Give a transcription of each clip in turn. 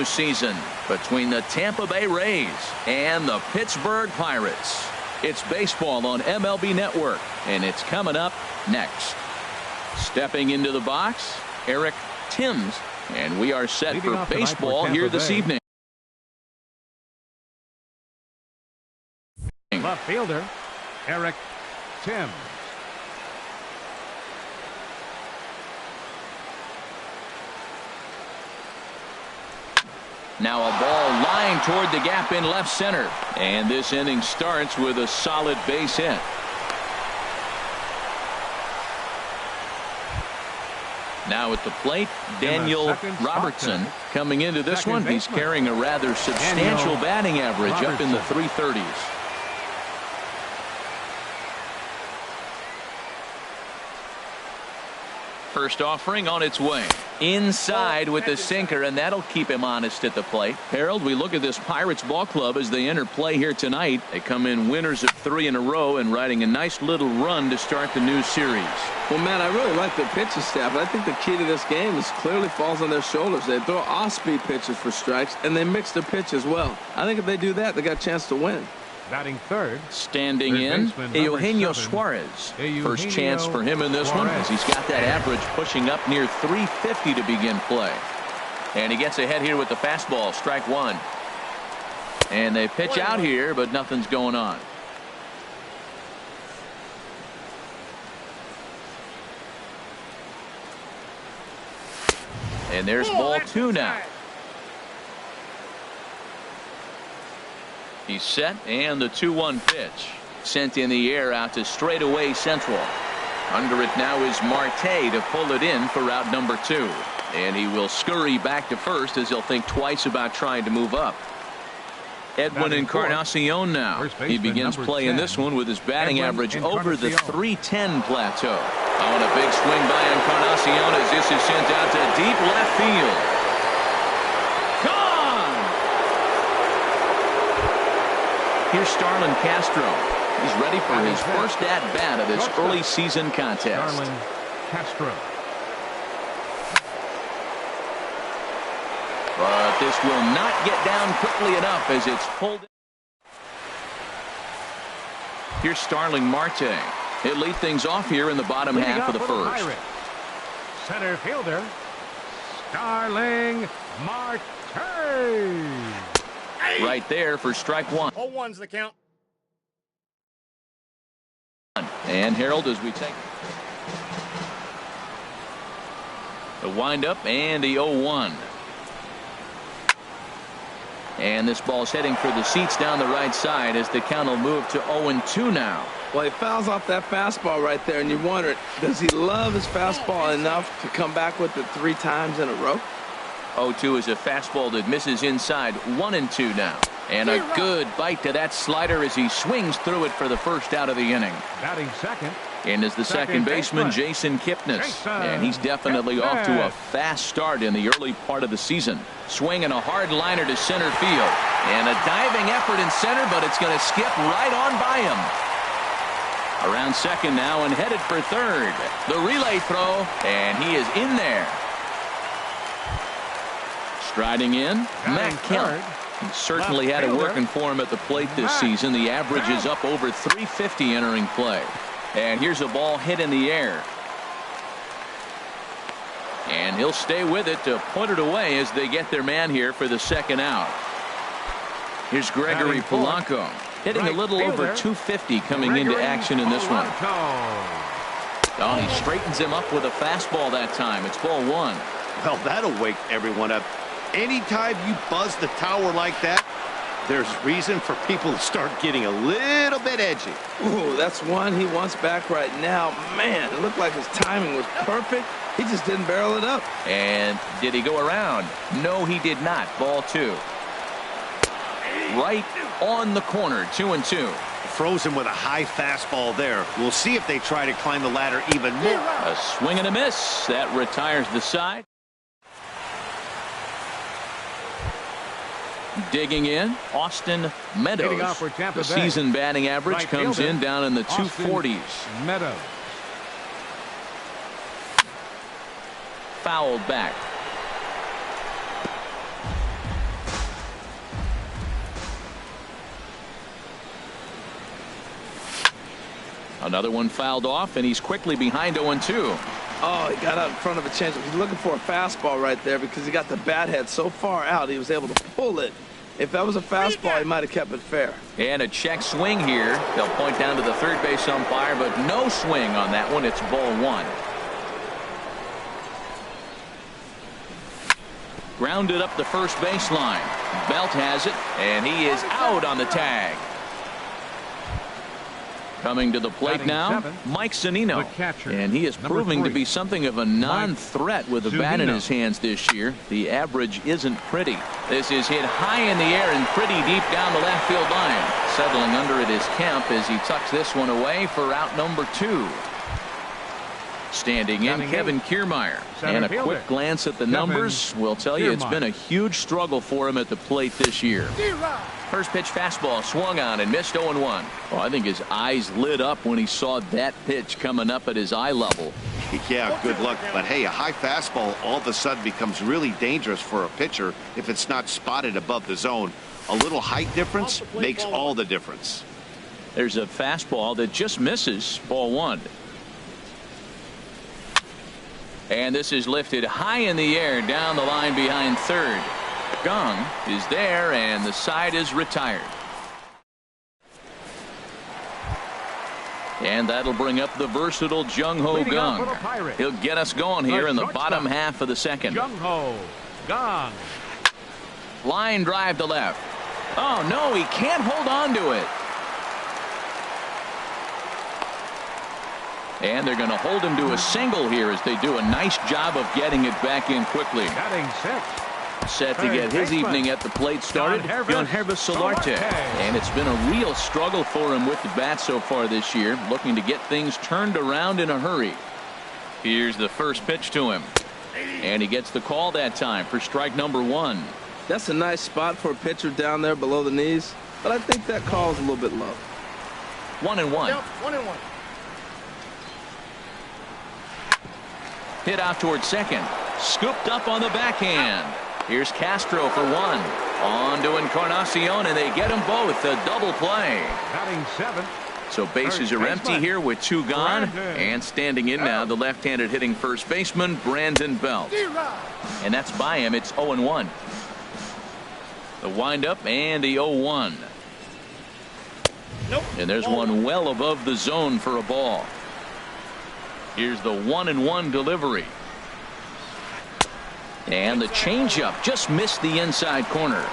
Season between the Tampa Bay Rays and the Pittsburgh Pirates. It's baseball on MLB Network, and it's coming up next. Stepping into the box, Eric Timms, and we are set for baseball here this evening. Left fielder, Eric Timms. Now a ball lying toward the gap in left center. And this inning starts with a solid base hit. Now at the plate, Daniel Robertson. Coming into this one, he's carrying a rather substantial batting average up in the 330s. First offering on its way. Inside with the sinker, and that'll keep him honest at the plate. Harold, we look at this Pirates ball club as they enter play here tonight. They come in winners of 3 in a row and riding a nice little run to start the new series. Well, man, I really like the pitching staff, but I think the key to this game is clearly falls on their shoulders. They throw off-speed pitches for strikes, and they mix their pitch as well. I think if they do that, they got a chance to win. Batting third. Standing in, Eugenio Suarez. First chance for him in this one as he's got that average pushing up near 350 to begin play. And he gets ahead here with the fastball, strike one. And they pitch out here, but nothing's going on. And there's ball 2 now. He's set, and the 2-1 pitch sent in the air out to straightaway central. Under it now is Marte to pull it in for route number 2. And he will scurry back to first as he'll think twice about trying to move up. Edwin Encarnacion now. He begins play in this one with his batting average over the 310 plateau. On a big swing by Encarnacion as this is sent out to deep left field. Here's Starlin Castro. He's ready for his first at-bat of this early season contest. Starlin Castro. But this will not get down quickly enough as it's pulled. Here's Starling Marte. He'll lead things off here in the bottom half of the first. Center fielder, Starling Marte. Right there for strike one. 0-1's the count. And Harold, as we take the windup and the 0-1. And this ball's heading for the seats down the right side as the count will move to 0-2 now. Well, he fouls off that fastball right there, and you wonder, does he love his fastball enough to come back with it 3 times in a row? 0-2 is a fastball that misses inside. 1-2 now. And a good bite to that slider as he swings through it for the first out of the inning. Batting second. And is the second baseman, Jason Kipnis. And he's definitely off to a fast start in the early part of the season. Swinging a hard liner to center field. And a diving effort in center, but it's going to skip right on by him. Around second now and headed for third. The relay throw, and he is in there. Striding in, Matt Kemp. He certainly had it working for him at the plate this season. The average is up over 350 entering play. And here's a ball hit in the air. And he'll stay with it to point it away as they get their man here for the second out. Here's Gregory Polanco hitting a little over 250 coming into action in this one. Oh, he straightens him up with a fastball that time. It's ball 1. Well, that'll wake everyone up. Anytime you buzz the tower like that, there's reason for people to start getting a little bit edgy. Ooh, that's one he wants back right now. Man, it looked like his timing was perfect. He just didn't barrel it up. And did he go around? No, he did not. Ball 2. Right on the corner. 2-2. Froze him with a high fastball there. We'll see if they try to climb the ladder even more. A swing and a miss. That retires the side. Digging in, Austin Meadows. The season batting average comes in down in the 240s. Meadows. Fouled back. Another one fouled off, and he's quickly behind 0-2. Oh, he got out in front of a changeup. He's looking for a fastball right there because he got the bat head so far out he was able to pull it. If that was a fastball, he might have kept it fair. And a check swing here. They'll point down to the third base umpire, but no swing on that one. It's ball one. Grounded up the first baseline. Belt has it, and he is out on the tag. Coming to the plate now, Mike Zunino. And he is proving to be something of a non-threat with the bat in his hands this year. The average isn't pretty. This is hit high in the air and pretty deep down the left field line. Settling under it is Kemp as he tucks this one away for out number 2. Standing in, Kevin Kiermaier. And a quick glance at the numbers will tell you it's been a huge struggle for him at the plate this year. First pitch fastball swung on and missed 0-1. Oh, I think his eyes lit up when he saw that pitch coming up at his eye level. Yeah, good luck. But hey, a high fastball all of a sudden becomes really dangerous for a pitcher if it's not spotted above the zone. A little height difference makes all the difference. There's a fastball that just misses, ball one. And this is lifted high in the air down the line behind third. Gong is there, and the side is retired. And that'll bring up the versatile Jung-Ho Gong. He'll get us going here in the bottom half of the second. Jung-Ho Gong. Line drive to left. Oh, no, he can't hold on to it. And they're going to hold him to a single here as they do a nice job of getting it back in quickly. Batting sixth. Set to get his evening at the plate started, Yohannes Solarte. And it's been a real struggle for him with the bat so far this year, looking to get things turned around in a hurry. Here's the first pitch to him. And he gets the call that time for strike number 1. That's a nice spot for a pitcher down there below the knees, but I think that call is a little bit low. 1-1. Yep, 1-1. Hit out towards second. Scooped up on the backhand. Here's Castro for 1. On to Encarnacion, and they get them both. A double play. Batting seventh. So bases are empty here with 2 gone. And standing in now, the left-handed hitting first baseman, Brandon Belt. And that's by him. It's 0-1. The windup and the 0-1. And there's one well above the zone for a ball. Here's the 1-1 delivery. And the changeup just missed the inside corner.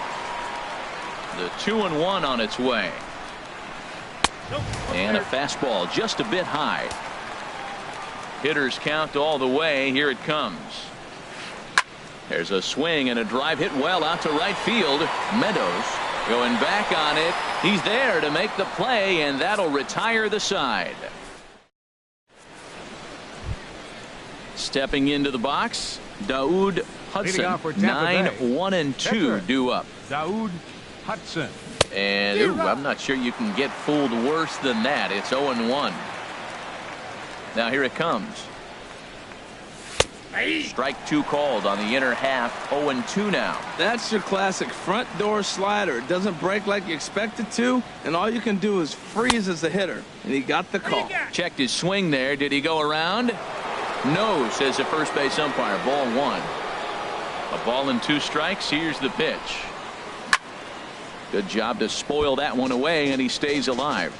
The 2-1 on its way. And a fastball just a bit high. Hitters count all the way. Here it comes. There's a swing and a drive hit well out to right field. Meadows going back on it. He's there to make the play, and that'll retire the side. Stepping into the box, Daoud Hudson. 9-1-2 due up. Daoud Hudson. And I'm not sure you can get fooled worse than that. It's 0-1. Now here it comes. Strike 2 called on the inner half. 0-2 now. That's your classic front door slider. It doesn't break like you expect it to, and all you can do is freeze as a hitter. And he got the call. Checked his swing there. Did he go around? No, says the first base umpire. Ball 1. A ball and 2 strikes. Here's the pitch. Good job to spoil that one away, and he stays alive.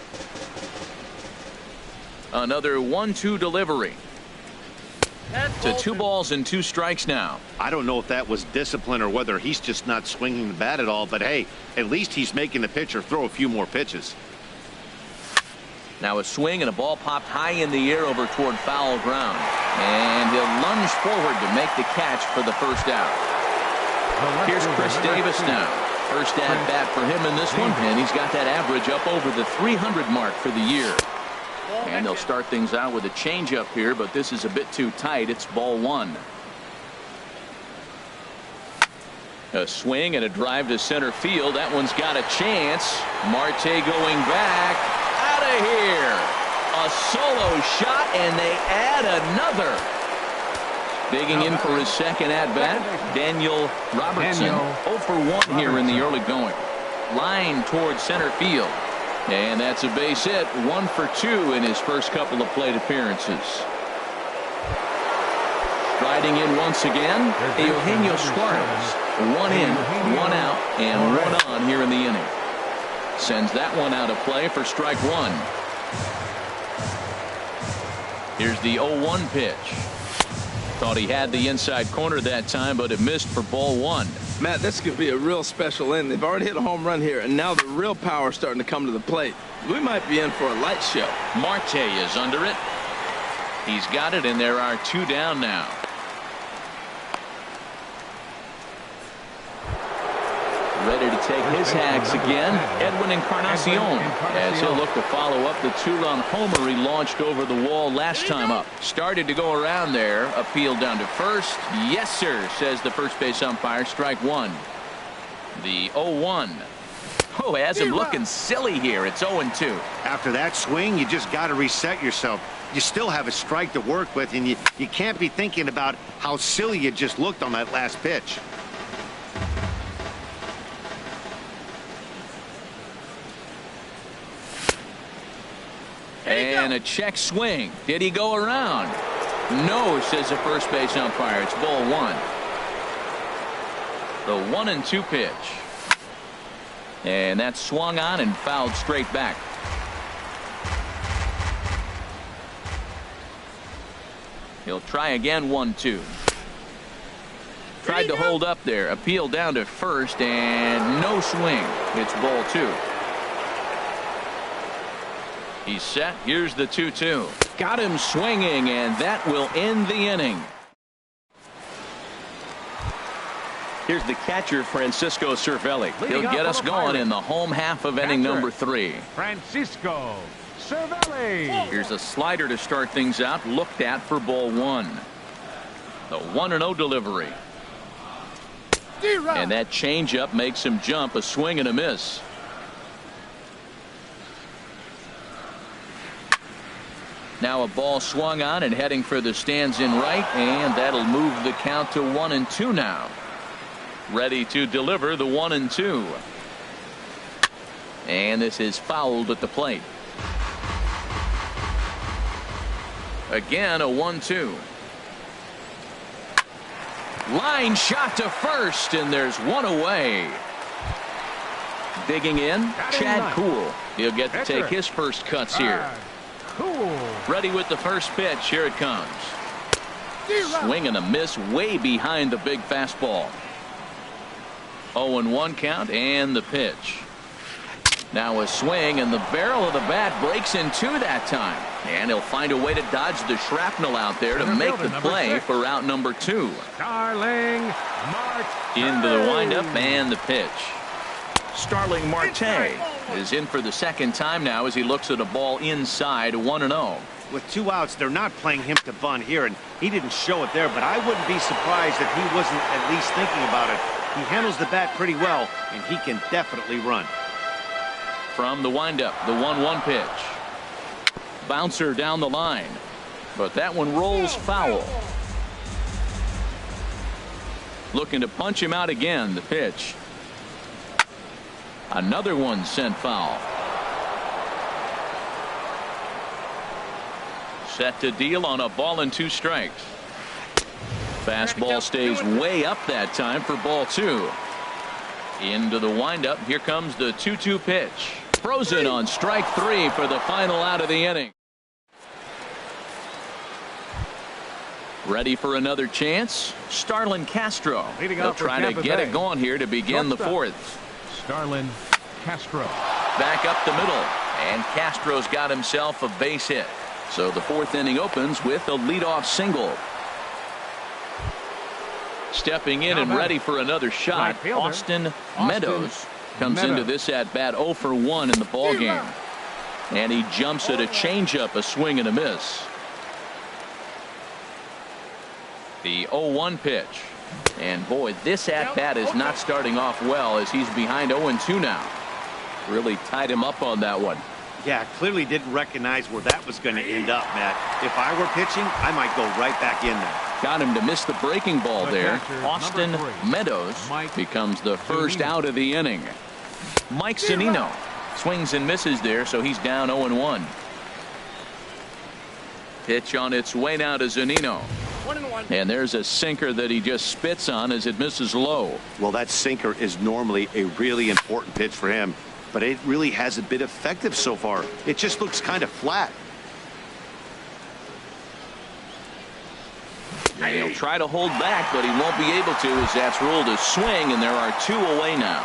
Another 1-2 delivery. To 2 balls and 2 strikes now. I don't know if that was discipline or whether he's just not swinging the bat at all, but hey, at least he's making the pitcher throw a few more pitches. Now a swing and a ball popped high in the air over toward foul ground. And he'll lunge forward to make the catch for the first out. Here's Chris Davis now. First at bat for him in this one, and he's got that average up over the 300 mark for the year. And they'll start things out with a changeup here, but this is a bit too tight. It's ball 1. A swing and a drive to center field. That one's got a chance. Marte going back. Out of here. A solo shot, and they add another. Digging in for his second at-bat, Daniel Robertson. 0 for 1 here in the early going. Line towards center field. And that's a base hit. 1 for 2 in his first couple of plate appearances. Striding in once again, Eugenio Suarez. 1 in, 1 out, and 1 on here in the inning. Sends that one out of play for strike 1. Here's the 0-1 pitch. Thought he had the inside corner that time, but it missed for ball 1. Matt, this could be a real special inning. They've already hit a home run here, and now the real power is starting to come to the plate. We might be in for a light show. Marte is under it. He's got it, and there are 2 down now. Ready to take his hags again, Edwin Encarnacion, as he'll look to follow up the 2-run homer he launched over the wall last time up. Started to go around there, appealed down to first. Yes, sir, says the first base umpire. Strike 1. The 0-1. Oh, has him looking silly here. It's 0-2. After that swing, you just got to reset yourself. You still have a strike to work with, and you can't be thinking about how silly you just looked on that last pitch. And a check swing. Did he go around? No, says the first base umpire. It's ball 1. The 1-2 pitch. And that's swung on and fouled straight back. He'll try again. 1-2. Tried to hold up there. Appeal down to first and no swing. It's ball 2. He's set. Here's the 2-2. Got him swinging, and that will end the inning. Here's the catcher, Francisco Cervelli. He'll get us going in the home half of inning number 3. Francisco Cervelli. Here's a slider to start things out. Looked at for ball 1. The 1-0 delivery. And that changeup makes him jump. A swing and a miss. Now a ball swung on and heading for the stands in right, and that'll move the count to 1-2 now. Ready to deliver the 1-2. And this is fouled at the plate. Again, a 1-2. Line shot to first, and there's one away. Digging in, Chad Kuhl. He'll get to take his first cuts here. Cool. Ready with the first pitch. Here it comes. Swing and a miss way behind the big fastball. 0-1 count and the pitch. Now a swing, and the barrel of the bat breaks in 2 that time. And he'll find a way to dodge the shrapnel out there to make the play for out number 2. Starling Marte. Into the windup and the pitch. Starling Marte is in for the second time now as he looks at a ball inside. 1-0. With 2 outs, they're not playing him to bunt here, and he didn't show it there, but I wouldn't be surprised if he wasn't at least thinking about it. He handles the bat pretty well, and he can definitely run. From the windup, the 1-1 pitch. Bouncer down the line, but that one rolls foul. Looking to punch him out again. The pitch. Another one sent foul. Set to deal on a ball and 2 strikes. Fastball stays way up that time for ball 2. Into the windup. Here comes the 2-2 pitch. Frozen on strike 3 for the final out of the inning. Ready for another chance. Starlin Castro. They'll try to get it going here to begin the 4th. Starlin Castro. Back up the middle, and Castro's got himself a base hit. So the 4th inning opens with a leadoff single. Stepping in and ready for another shot, Austin Meadows comes into this at bat 0 for 1 in the ball game, and he jumps at a changeup, a swing and a miss. The 0-1 pitch, and boy, this at bat is not starting off well as he's behind 0-2 now. Really tied him up on that one. Yeah, clearly didn't recognize where that was going to end up, Matt. If I were pitching, I might go right back in there. Got him to miss the breaking ball there. Austin Meadows becomes the first out of the inning. Mike Zunino Swings and misses there, so he's down 0-1. Pitch on its way now to Zunino. 1-1. And there's a sinker that he just spits on as it misses low. Well, that sinker is normally a really important pitch for him, but it really hasn't been effective so far. It just looks kind of flat. And he'll try to hold back, but he won't be able to as that's ruled a swing, and there are 2 away now.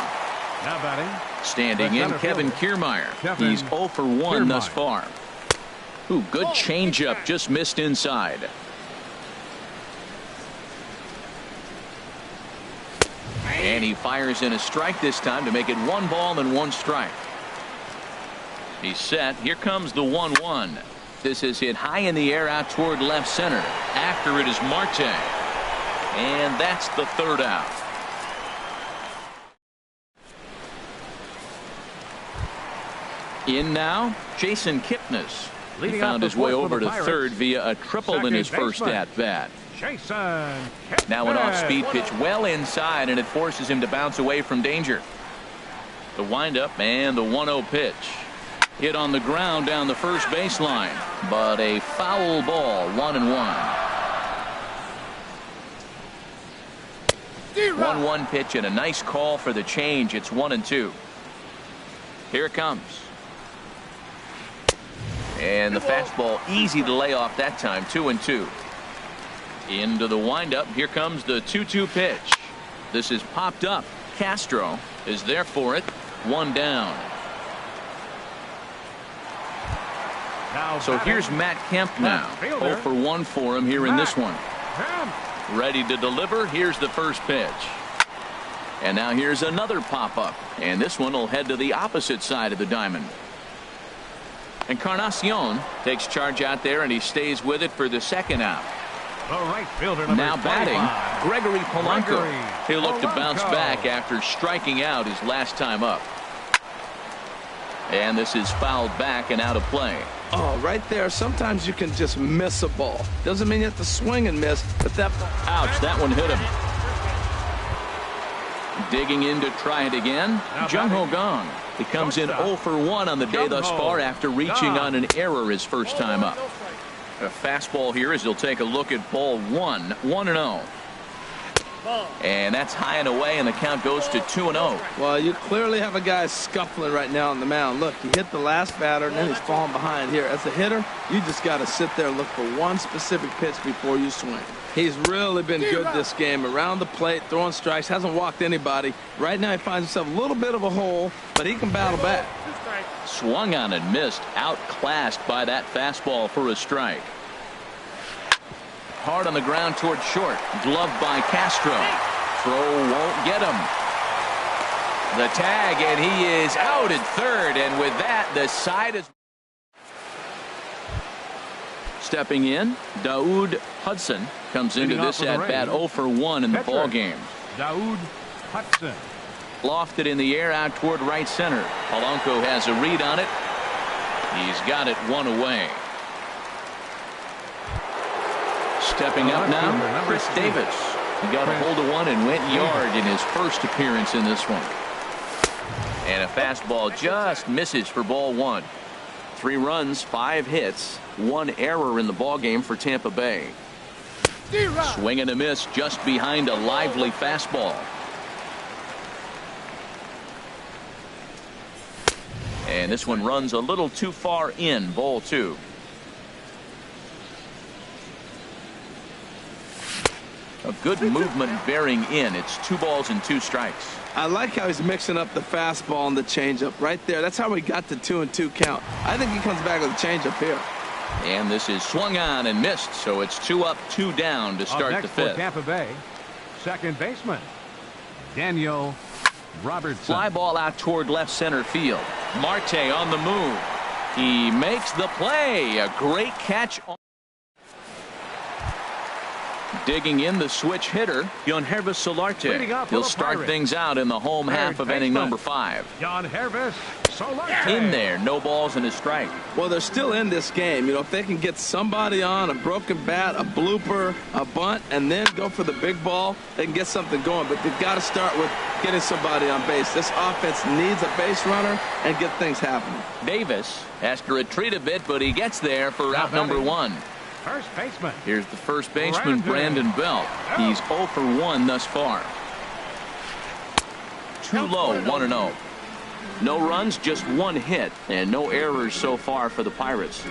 Now batting. Standing in, Kevin Kiermaier. He's 0 for 1 thus far. Ooh, good changeup, just missed inside. And he fires in a strike this time to make it 1 ball and 1 strike. He's set. Here comes the 1-1. This is hit high in the air out toward left center. After it is Marte. And that's the 3rd out. In now, Jason Kipnis. He found his way over to 3rd via a triple in his first at-bat. Now an off-speed pitch well inside, and it forces him to bounce away from danger. The windup and the 1-0 pitch. Hit on the ground down the first baseline, but a foul ball, 1-1. 1-1 pitch and a nice call for the change. It's 1-2. Here it comes. And the fastball easy to lay off that time. 2-2. Into the windup. Here comes the 2-2 pitch. This is popped up. Castro is there for it. 1 down. So here's Matt Kemp now. 0 for 1 for him here in this one. Ready to deliver. Here's the first pitch. And now here's another pop-up. And this one will head to the opposite side of the diamond. Encarnacion takes charge out there, and he stays with it for the 2nd out. Now batting, Gregory Polanco. He'll look to bounce back after striking out his last time up. And this is fouled back and out of play. Oh, right there. Sometimes you can just miss a ball. Doesn't mean you have to swing and miss, but that ball. Ouch, that one hit him. Digging in to try it again, Jung Ho Gong. He comes in 0 for 1 on the day thus far after reaching on an error his first time up. A fastball here as he'll take a look at ball 1, 1-0. And that's high and away, and the count goes to 2-0. Well, you clearly have a guy scuffling right now on the mound. Look, he hit the last batter, and then he's falling behind here. As a hitter, you just got to sit there and look for one specific pitch before you swing. He's really been good this game. Around the plate, throwing strikes, hasn't walked anybody. Right now, he finds himself a little bit of a hole, but he can battle back. Swung on and missed, outclassed by that fastball for a strike. Hard on the ground toward short. Gloved by Castro. Throw won't get him. The tag, and he is out at third, and with that, the side is. Stepping in, Daoud Hudson comes into this at-bat 0 for 1 in the ball game. Daoud Hudson. Lofted in the air out toward right center. Polanco has a read on it. He's got it 1 away. Stepping up now, Chris Davis. He got a hold of one and went yard in his first appearance in this one. And a fastball just misses for ball 1. 3 runs, 5 hits, 1 error in the ball game for Tampa Bay. Swing and a miss just behind a lively fastball. And this one runs a little too far in, ball 2. A good movement bearing in. It's 2 balls and 2 strikes. I like how he's mixing up the fastball and the changeup right there. That's how we got the 2-2 count. I think he comes back with a changeup here. And this is swung on and missed, so it's 2 up, 2 down to start the 5th. For Tampa Bay, second baseman Daniel Robertson. Fly ball out toward left center field. Marte on the move. He makes the play. A great catch. Digging in, the switch hitter, Leading Solarte. up for He'll the start Pirates. things out in the home half of inning baseman, number 5. Solarte. In there, no balls and a strike. Well, they're still in this game. You know, if they can get somebody on, a broken bat, a blooper, a bunt, and then go for the big ball, they can get something going. But they've got to start with getting somebody on base. This offense needs a base runner and get things happening. Davis has to retreat a bit, but he gets there for Now out number batting. 1. First baseman. Here's the first baseman, Brandon. Brandon Belt. He's 0 for 1 thus far. Too low, 1-0. No runs, just 1 hit, and no errors so far for the Pirates.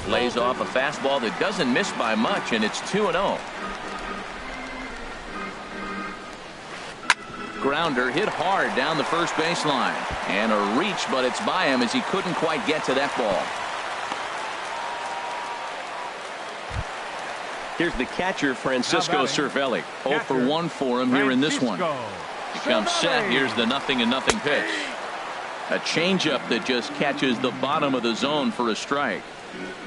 Lays off a fastball that doesn't miss by much, and it's 2-0. Grounder hit hard down the first baseline. And a reach, but it's by him as he couldn't quite get to that ball. Here's the catcher, Francisco Cervelli. 0 for 1 for him here in this one. He comes set. Here's the 0-0 pitch. A changeup that just catches the bottom of the zone for a strike.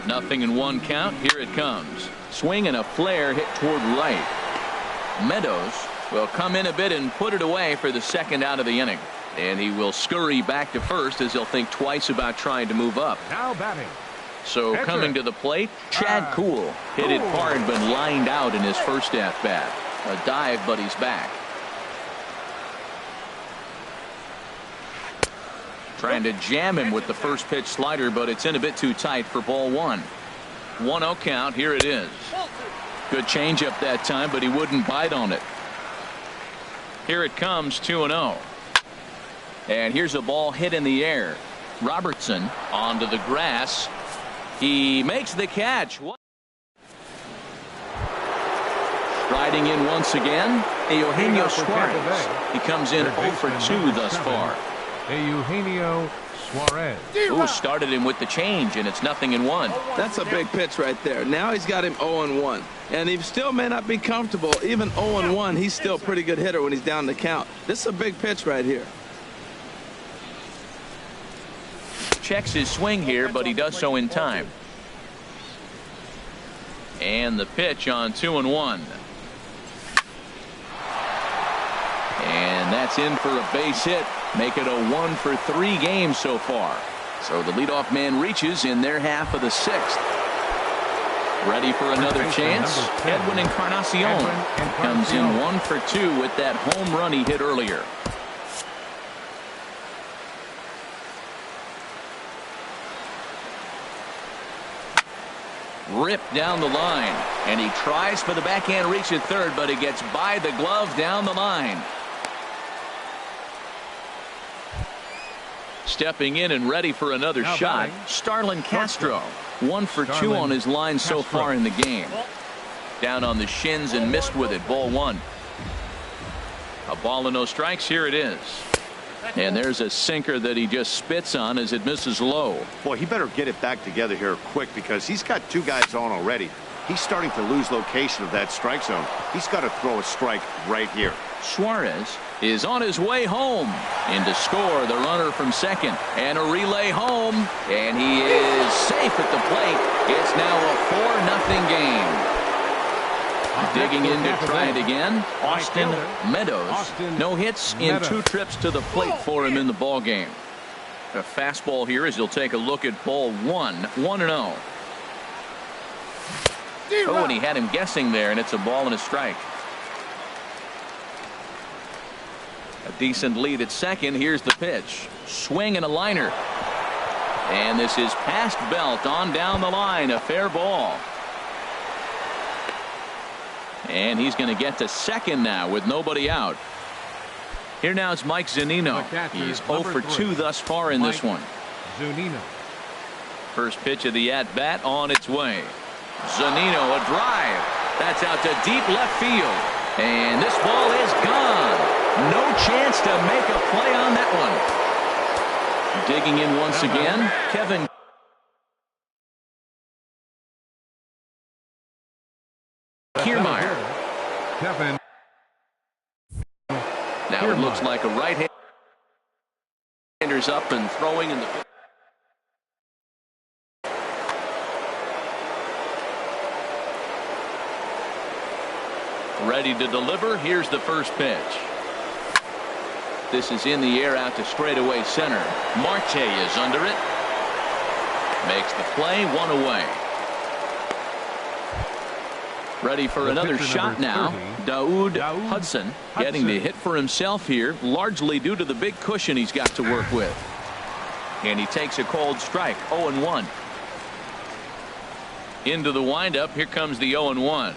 0-1 count. Here it comes. Swing and a flare hit toward right. Meadows will come in a bit and put it away for the second out of the inning. And he will scurry back to first as he'll think twice about trying to move up. Now batting. So Pitcher. coming to the plate, Chad Kuhl hit it hard but lined out in his first at bat. A dive, but he's back. Trying to jam him with the first pitch slider, but it's in a bit too tight for ball 1. 1-0 count. Here it is. Good changeup that time, but he wouldn't bite on it. Here it comes, 2-0. And here's a ball hit in the air. Robertson onto the grass. He makes the catch. Striding in once again, Eugenio Suarez. He comes in 0 for 2 thus far. Eugenio Suarez. Ooh, started him with the change, and it's 0-1. That's a big pitch right there. Now he's got him 0-1. And he still may not be comfortable. Even 0-1, he's still a pretty good hitter when he's down the count. This is a big pitch right here. Checks his swing here, but he does so in time. And the pitch on 2-1. And that's in for a base hit. Make it a 1 for 3 games so far. So the leadoff man reaches in their half of the 6th. Ready for another chance. Edwin Encarnacion comes in 1 for 2 with that home run he hit earlier. Ripped down the line, and he tries for the backhand reach at third, but it gets by the glove down the line. Stepping in and ready for another Now shot, batting. Starlin Castro. 1 for 2 on his line so far in the game. Down on the shins and missed with it. Ball 1. A ball and no strikes. Here it is. And there's a sinker that he just spits on as it misses low. Boy, he better get it back together here quick because he's got 2 guys on already. He's starting to lose location of that strike zone. He's got to throw a strike right here. Suarez is on his way home. In to score the runner from second. And a relay home. And he is safe at the plate. It's now a 4-0 game. Digging in to try it again. Austin Meadows. No hits in 2 trips to the plate for him in the ball game. A fastball here as he'll take a look at ball 1. 1-0. Oh, and he had him guessing there, and it's a ball and a strike. A decent lead at second. Here's the pitch. Swing and a liner. And this is past Belt on down the line. A fair ball. And he's going to get to second now with nobody out. Here now is Mike Zunino. He's 0 for 2 thus far in this one. Zunino. First pitch of the at-bat on its way. Zunino, a drive. That's out to deep left field. And this ball is gone. No chance to make a play on that one. Digging in once again, Kevin Kiermaier. Kevin. Now it looks like a right-hander's up and throwing in the. Ready to deliver. Here's the first pitch. This is in the air out to straightaway center. Marte is under it. Makes the play, 1 away. Ready for another shot now. Daoud Hudson getting the hit for himself here, largely due to the big cushion he's got to work with. And he takes a cold strike, 0-1. Into the windup. Here comes the 0-1.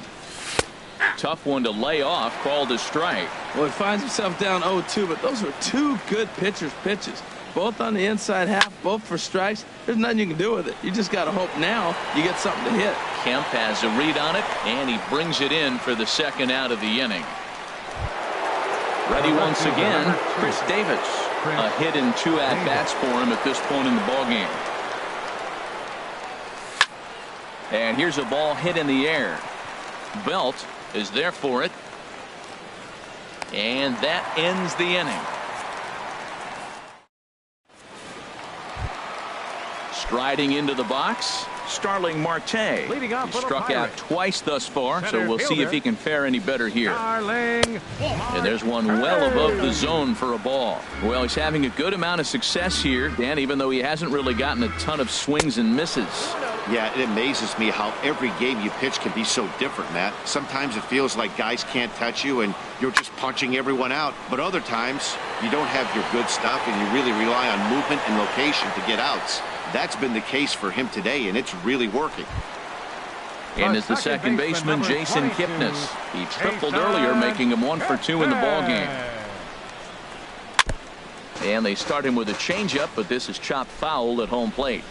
Tough one to lay off, called a strike. Well, he finds himself down 0-2, but those are two good pitchers' pitches. Both on the inside half, both for strikes. There's nothing you can do with it. You just got to hope now you get something to hit. Kemp has a read on it, and he brings it in for the second out of the inning. Ready once again, Chris Davis. A hit and 2 at-bats for him at this point in the ballgame. And here's a ball hit in the air. Belt is there for it. And that ends the inning. Striding into the box, Starling Marte. He struck out twice thus far, so we'll see if he can fare any better here. And there's one well above the zone for a ball. Well, he's having a good amount of success here, Dan, even though he hasn't really gotten a ton of swings and misses. Yeah, it amazes me how every game you pitch can be so different, Matt. Sometimes it feels like guys can't touch you and you're just punching everyone out. But other times you don't have your good stuff and you really rely on movement and location to get outs. That's been the case for him today, and it's really working. And it's the second baseman, Jason Kipnis. He tripled earlier, making him 1 for 2 in the ballgame. And they start him with a changeup, but this is chopped foul at home plate.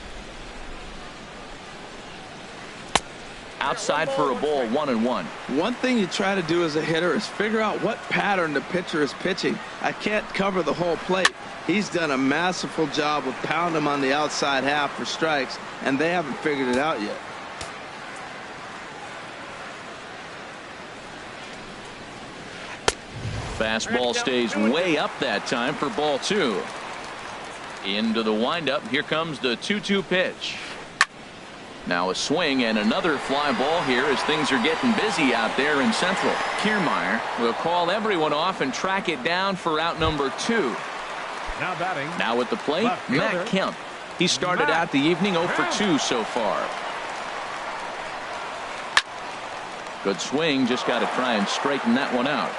Outside for a ball, 1-1. One thing you try to do as a hitter is figure out what pattern the pitcher is pitching. I can't cover the whole plate. He's done a masterful job of pounding him on the outside half for strikes, and they haven't figured it out yet. Fastball stays way up that time for ball 2. Into the windup. Here comes the 2-2 pitch. Now a swing and another fly ball here as things are getting busy out there in Central. Kiermaier will call everyone off and track it down for out number 2. Now batting. Now at the plate, Matt Kemp. He started out the evening 0 for 2 so far. Good swing, just got to try and straighten that one out.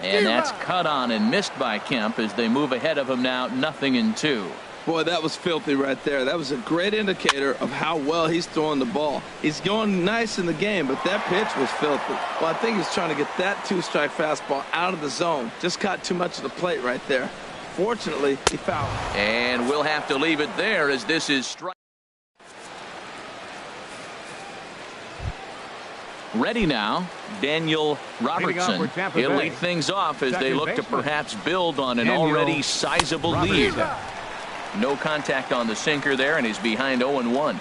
And that's cut on and missed by Kemp as they move ahead of him now, 0-2. Boy, that was filthy right there. That was a great indicator of how well he's throwing the ball. He's going nice in the game, but that pitch was filthy. Well, I think he's trying to get that 2-strike fastball out of the zone. Just caught too much of the plate right there. Fortunately, he fouled. And we'll have to leave it there as this is strike. Ready now, Daniel Robertson. He'll lead things off as they look to perhaps build on an already sizable lead. No contact on the sinker there, and he's behind 0-1.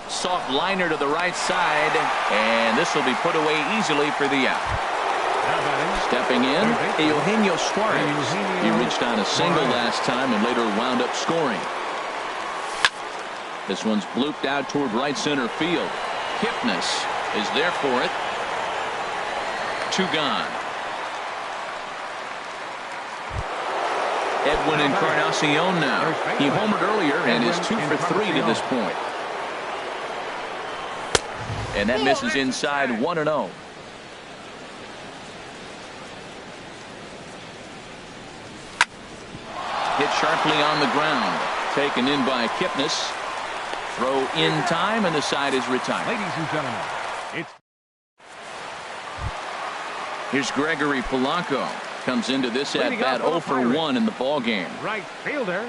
Soft liner to the right side, and this will be put away easily for the out. Stepping in, Eugenio Suarez. He reached on a single last time and later wound up scoring. This one's blooped out toward right center field. Kipnis is there for it. 2 gone. Edwin Encarnacion now. He homered earlier and is 2 for 3 to this point. And that misses inside, 1-0. Hit sharply on the ground. Taken in by Kipnis. Throw in time, and the side is retired. Ladies and gentlemen, it's... Here's Gregory Polanco. Comes into this at-bat 0 for 1 in the ballgame. Right fielder.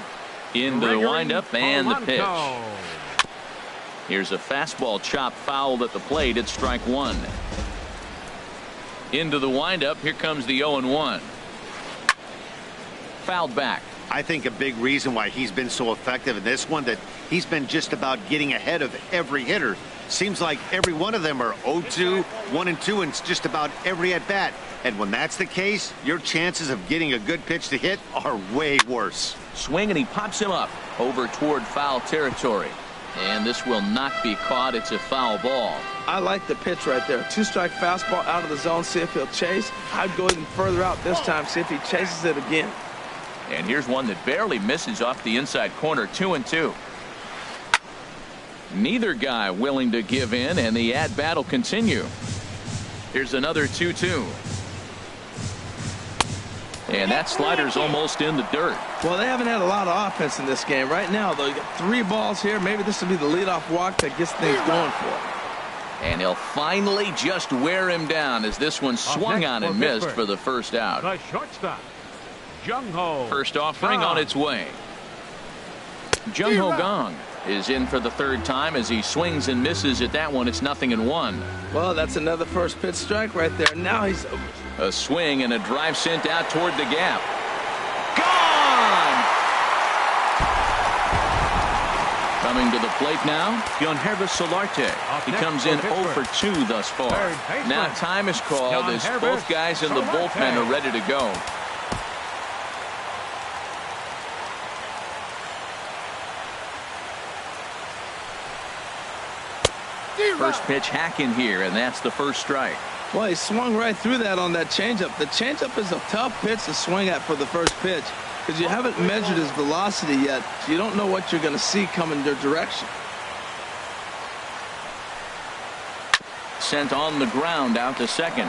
Into the windup and the pitch. Here's a fastball chopped fouled at the plate. It's strike 1. Into the windup. Here comes the 0-1. Fouled back. I think a big reason why he's been so effective in this one, that he's been just about getting ahead of every hitter. Seems like every one of them are 0-2, 1-2, and it's just about every at-bat. And when that's the case, your chances of getting a good pitch to hit are way worse. Swing, and he pops him up over toward foul territory. And this will not be caught. It's a foul ball. I like the pitch right there. 2-strike fastball out of the zone. See if he'll chase. I'd go even further out this time. See if he chases it again. And here's one that barely misses off the inside corner. 2-2. Neither guy willing to give in, and the at-bat will continue. Here's another 2-2. And that slider's almost in the dirt. Well, they haven't had a lot of offense in this game. Right now, though, you got 3 balls here. Maybe this will be the leadoff walk that gets things going for him. And he'll finally just wear him down as this one swung on and missed for the first out. The shortstop, Jung-ho. First offering on its way. Jung-ho Gong is in for the 3rd time as he swings and misses at that one. It's 0-1. Well, that's another first pitch strike right there. Now he's a swing and a drive sent out toward the gap. Gone! Coming to the plate now, Yonhervis Solarte. He comes in 0 for 2 thus far. Now time is called as both guys in the bullpen are ready to go. First pitch hack in here, and that's the first strike. Well, he swung right through that on that changeup. The changeup is a tough pitch to swing at for the first pitch because you haven't measured his velocity yet. So you don't know what you're going to see coming their direction. Sent on the ground out to second.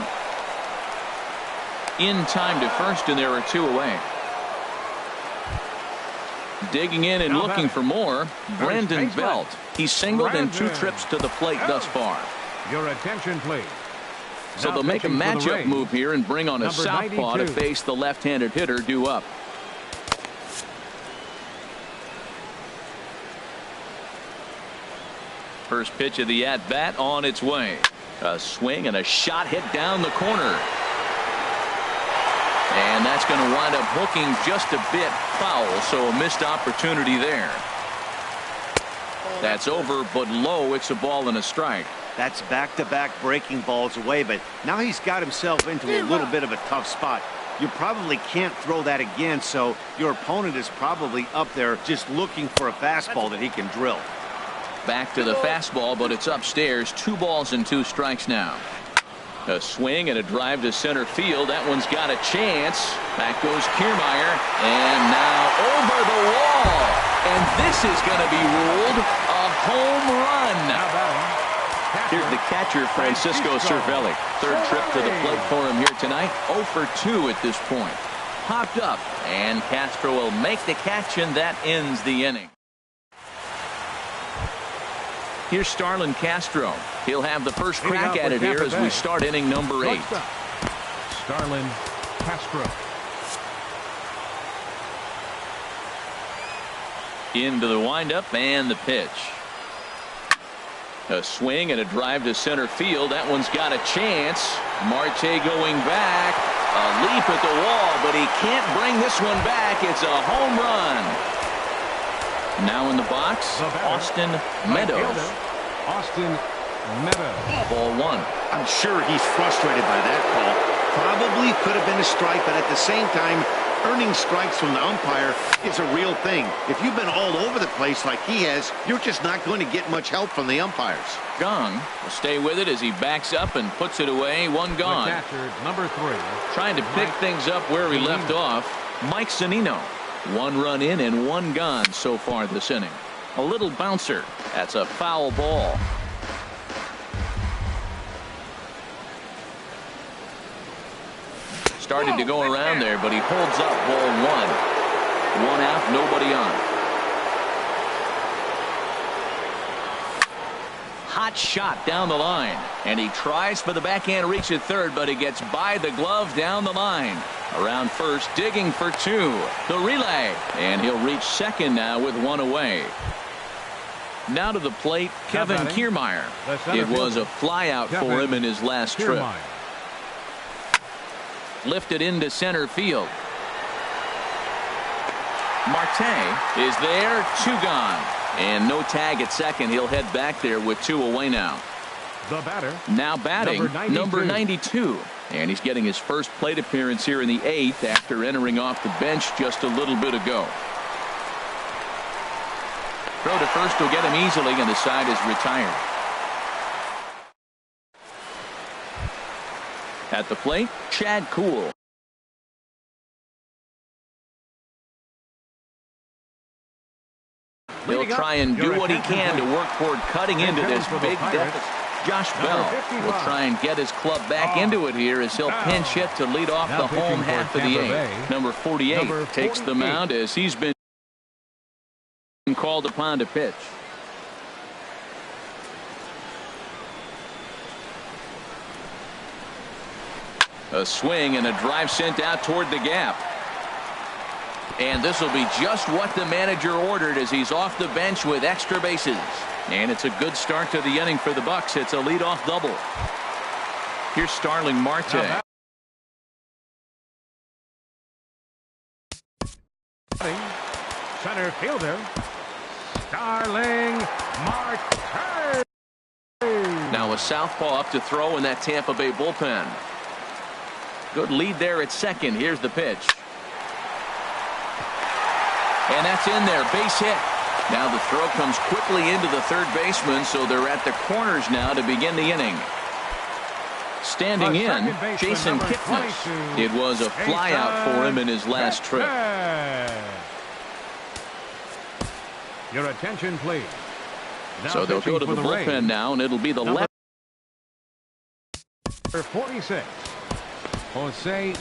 In time to first, and there are 2 away. Digging in and looking for more, Brandon Belt. He's singled in 2 trips to the plate thus far. Your attention, please. So they'll make a matchup move here and bring on a southpaw to face the left-handed hitter due up. First pitch of the at-bat on its way. A swing and a shot hit down the corner. And that's going to wind up hooking just a bit foul, so a missed opportunity there. That's over, but low. It's a ball and a strike. That's back-to-back breaking balls away, but now he's got himself into a little bit of a tough spot. You probably can't throw that again, so your opponent is probably up there just looking for a fastball that he can drill. Back to the fastball, but it's upstairs. 2 balls and 2 strikes now. A swing and a drive to center field. That one's got a chance. Back goes Kiermaier, and now over the wall. And this is going to be ruled a home run. Here's the catcher, Francisco Cervelli. 3rd trip to the plate for him here tonight. 0 for 2 at this point. Popped up, and Castro will make the catch, and that ends the inning. Here's Starlin Castro. He'll have the first crack at it here as we start inning number 8. Starlin Castro. Into the windup and the pitch. A swing and a drive to center field. That one's got a chance. Marte going back. A leap at the wall, but he can't bring this one back. It's a home run. Now in the box, Austin Meadows. Austin Meadows. Ball 1. I'm sure he's frustrated by that call. Probably could have been a strike, but at the same time, earning strikes from the umpire is a real thing. If you've been all over the place like he has, you're just not going to get much help from the umpires. Gong will stay with it as he backs up and puts it away. 1 gone. The catcher, number 3. Trying to pick things up where he left off. Mike Zunino. 1 run in and 1 gone so far this inning. A little bouncer. That's a foul ball. Started to go around there, but he holds up ball 1. 1 out, nobody on. Hot shot down the line, and he tries for the backhand reach at third, but he gets by the glove down the line. Around first, digging for 2. The relay, and he'll reach second now with 1 away. Now to the plate, Kevin Kiermaier. It was a flyout for him in his last trip. Lifted into center field. Marte is there, 2 gone. And no tag at second. He'll head back there with 2 away now. The batter. Now batting, number 92. And he's getting his first plate appearance here in the 8th after entering off the bench just a little bit ago. Throw to first will get him easily, and the side is retired. At the plate, Chad Kuhl. He'll try and do what he can to work toward cutting into this big deficit. Josh Bell will try and get his club back into it here as he'll pinch hit to lead off the home half of the eighth. Number 48 takes the mound as he's been called upon to pitch. A swing and a drive sent out toward the gap. And this will be just what the manager ordered as he's off the bench with extra bases. And it's a good start to the inning for the Bucks. It's a leadoff double. Here's Starling Marte. Center fielder, Starling Marte. Now a southpaw up to throw in that Tampa Bay bullpen. Good lead there at second. Here's the pitch. And that's in there. Base hit. Now the throw comes quickly into the third baseman, so they're at the corners now to begin the inning. Standing in, Jason Kipnis. It was a flyout for him in his last trip. Your attention, please. So they'll go to the bullpen now, and it'll be the left. 46, Jose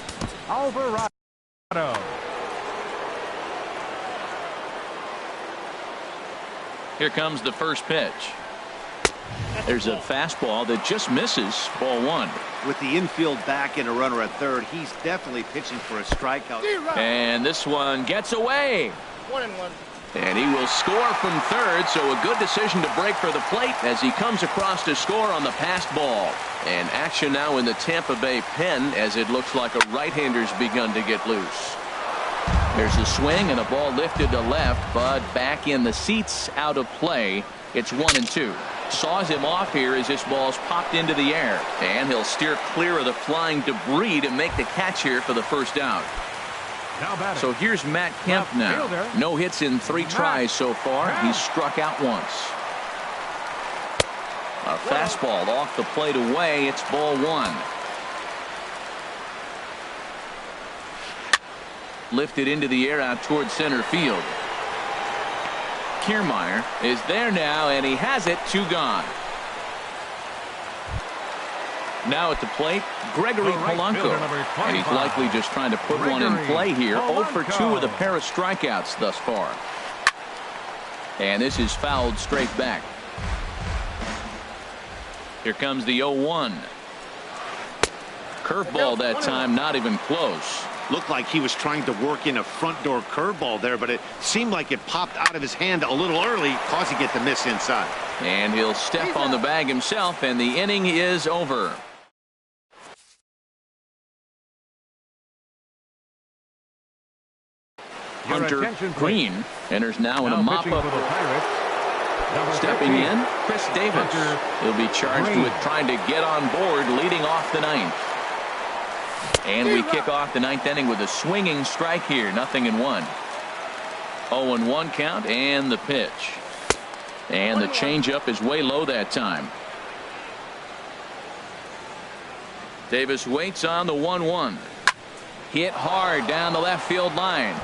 Alvarado. Here comes the first pitch. There's a fastball that just misses. Ball one. With the infield back and a runner at third, he's definitely pitching for a strikeout. And this one gets away. 1-1. And he will score from third, so a good decision to break for the plate as he comes across to score on the passed ball. And action now in the Tampa Bay pen as it looks like a right-hander's begun to get loose. There's a swing and a ball lifted to left, but back in the seats, out of play. It's 1-2. Saws him off here as this ball's popped into the air. And he'll steer clear of the flying debris to make the catch here for the first out. So here's Matt Kemp now. No hits in 3 tries so far. He's struck out once. A fastball off the plate away. It's ball one. Lifted into the air out towards center field. Kiermaier is there now, and he has it. 2 gone. Now at the plate, Gregory Polanco. And he's likely just trying to put one in play here. 0 for 2 with a pair of strikeouts thus far. And this is fouled straight back. Here comes the 0-1. Curveball that time, not even close. Looked like he was trying to work in a front door curveball there, but it seemed like it popped out of his hand a little early, causing it to miss inside. And he'll step on the bag himself, and the inning is over. Hunter Green enters now in a mop-up. Stepping in, Chris Davis. He'll be charged with trying to get on board, leading off the ninth. And we kick off the ninth inning with a swinging strike here. 0-1. 0-1 count, and the pitch. And the changeup is way low that time. Davis waits on the 1-1. Hit hard down the left field line.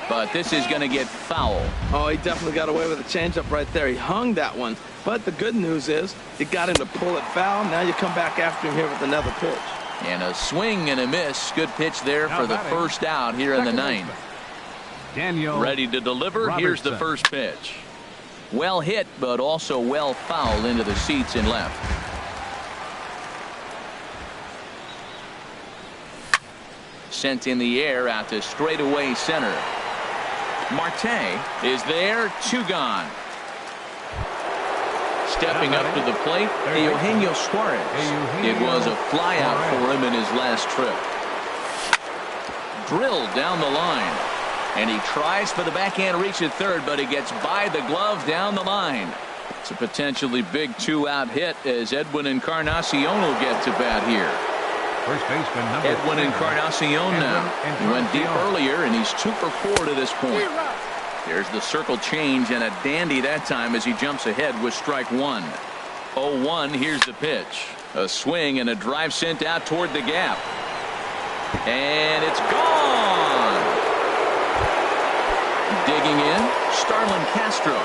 But this is going to get foul. Oh, he definitely got away with a changeup right there. He hung that one. But the good news is it got him to pull it foul. Now you come back after him here with another pitch. And a swing and a miss. Good pitch there for the first out here in the ninth. Ready to deliver. Here's the first pitch. Well hit, but also well fouled into the seats and left. Sent in the air out to straightaway center. Marte is there. 2 gone. Stepping up to the plate, Eugenio Suarez. It was a flyout for him in his last trip. Drilled down the line. And he tries for the backhand reach at third, but he gets by the glove down the line. It's a potentially big 2-out hit as Edwin Encarnacion will get to bat here. First baseman Edwin Encarnacion now. He went deep earlier, and he's 2 for 4 to this point. There's the circle change and a dandy that time as he jumps ahead with strike one. 0-1. Here's the pitch. A swing and a drive sent out toward the gap. And it's gone. Digging in, Starlin Castro.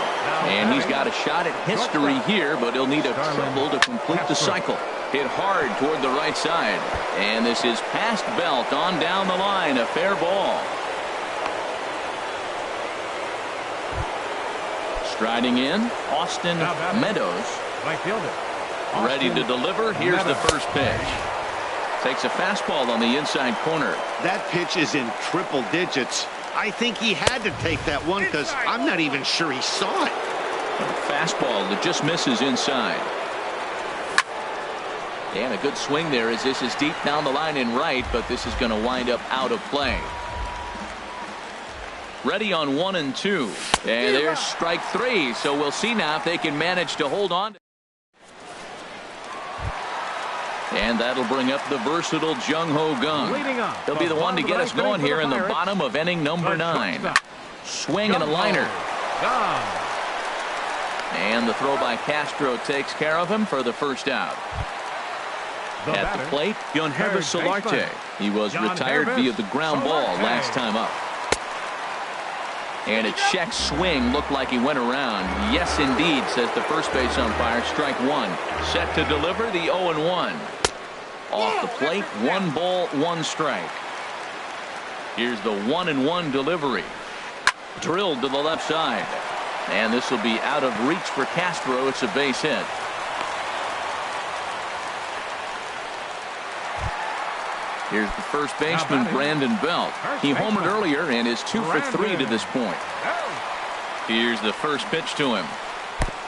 And he's got a shot at history here, but he'll need a triple to complete the cycle. Hit hard toward the right side. And this is past Belt on down the line. A fair ball. Striding in, Austin Meadows. Right fielder. Ready to deliver. Here's the first pitch. Takes a fastball on the inside corner. That pitch is in triple digits. I think he had to take that one because I'm not even sure he saw it. Fastball that just misses inside. And a good swing there as this is deep down the line in right, but this is going to wind up out of play. Ready on 1-2. And there's strike three. So we'll see now if they can manage to hold on. And that'll bring up the versatile Jung Ho Gung. He'll be the one to get us going here in the bottom of inning number 9. Swing and a liner. And the throw by Castro takes care of him for the first out. At the plate, Yonhervis Solarte. He was retired via the ground ball last time up. And a check swing looked like he went around. Yes, indeed, says the first base umpire. Strike one. Set to deliver the 0-1. Off the plate, 1 ball, 1 strike. Here's the 1-1 delivery. Drilled to the left side. And this will be out of reach for Castro. It's a base hit. Here's the first baseman, Brandon Belt. He homered earlier and is 2 for 3 to this point. Here's the first pitch to him.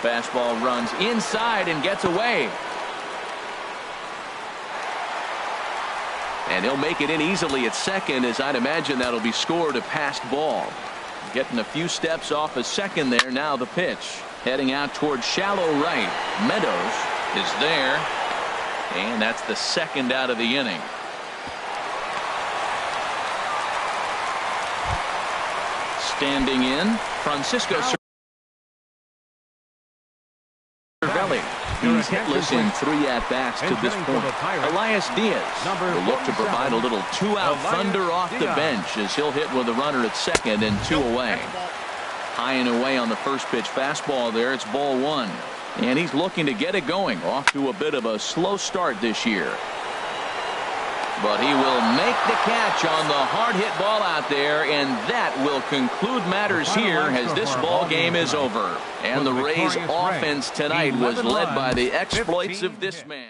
Fastball runs inside and gets away. And he'll make it in easily at second, as I'd imagine that'll be scored a passed ball. Getting a few steps off a second there. Now the pitch. Heading out towards shallow right. Meadows is there. And that's the second out of the inning. Standing in, Francisco Cervelli. He's hitless in 3 at-bats to this point. Elias Diaz will look to provide a little 2-out thunder off the bench as he'll hit with a runner at second and 2 away. High and away on the first pitch fastball there. It's ball 1. And he's looking to get it going. Off to a bit of a slow start this year. But he will make the catch on the hard hit ball out there, and that will conclude matters here as this ball game is over. And the Rays offense tonight was led by the exploits of this man.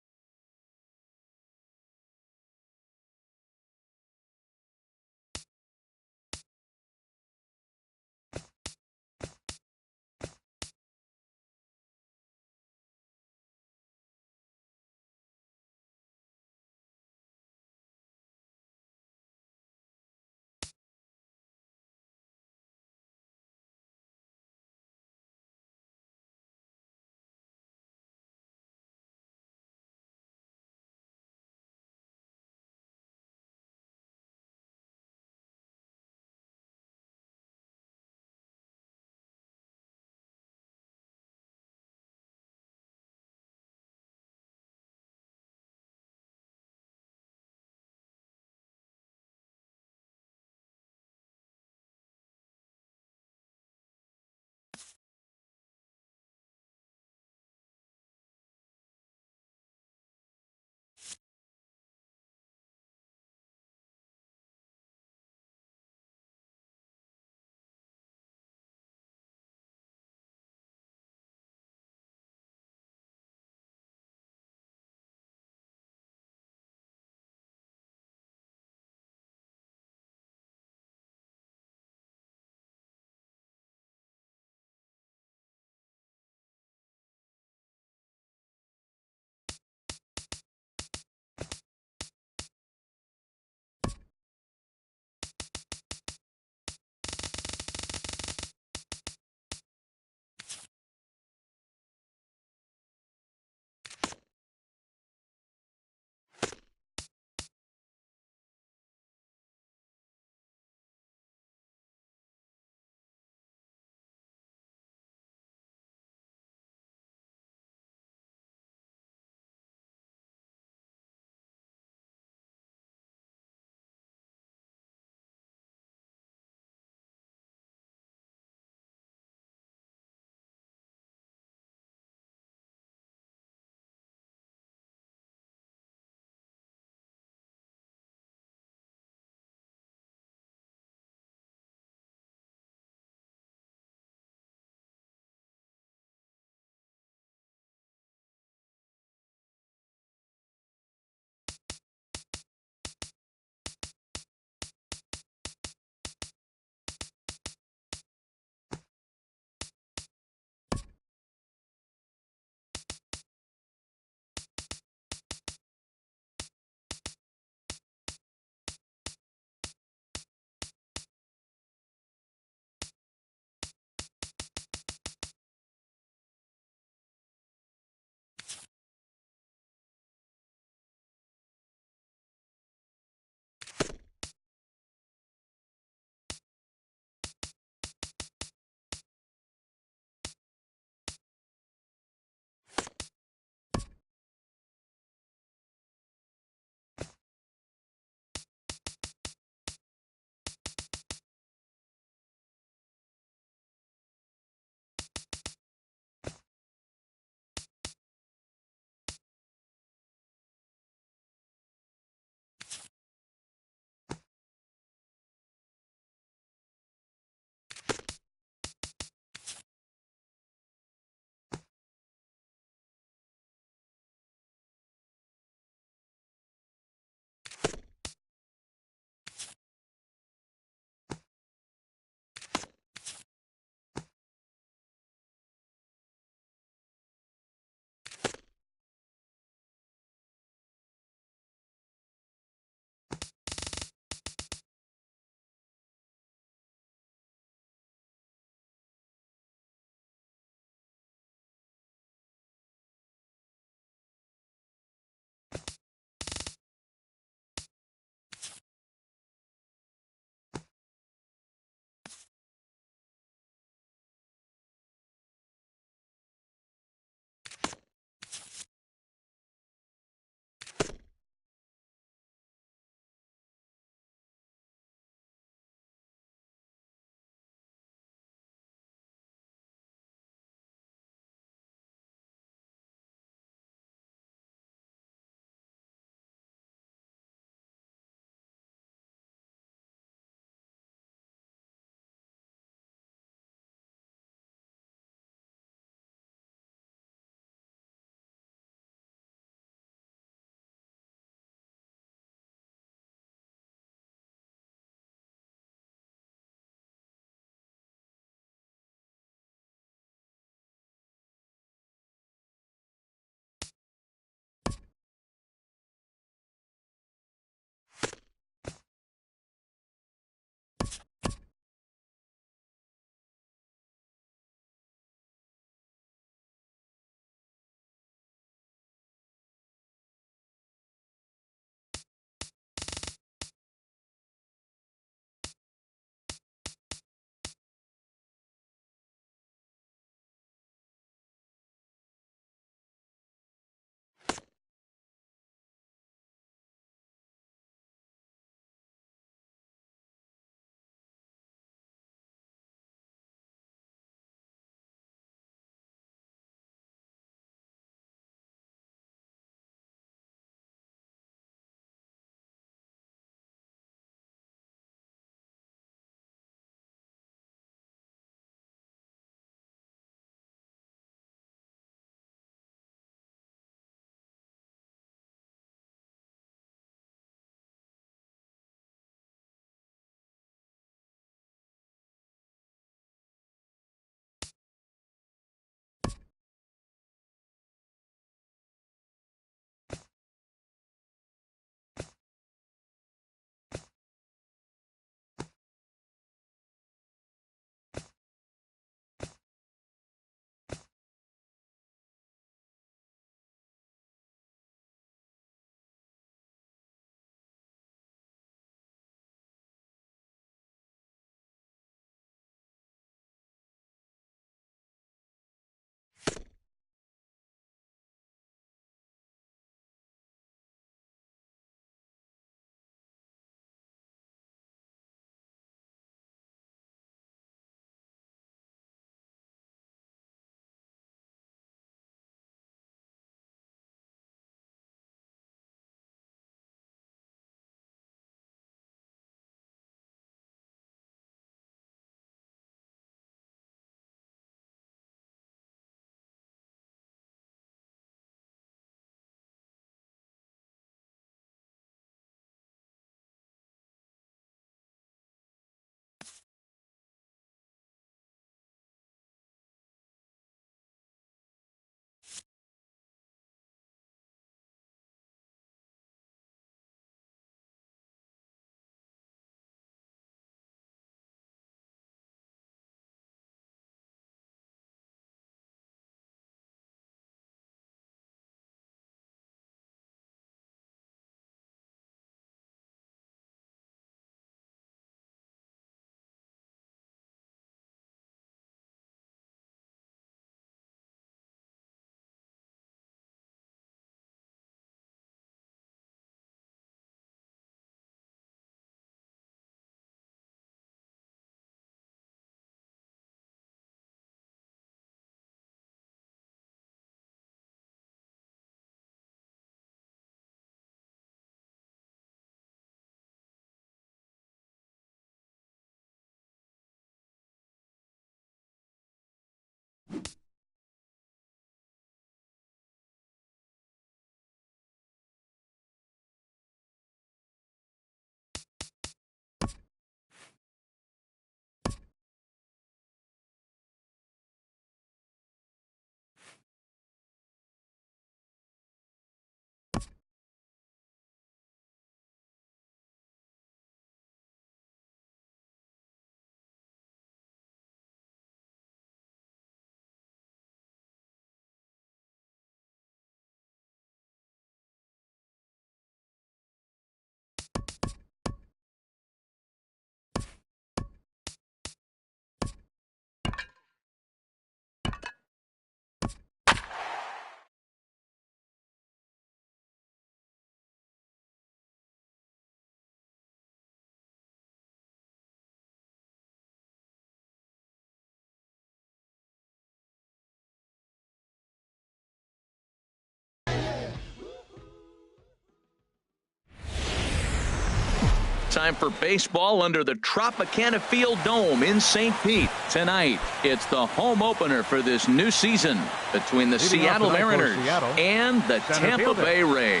time for baseball under the Tropicana Field Dome in St. Pete. Tonight, it's the home opener for this new season between the Seattle Mariners and the Tampa Bay Rays.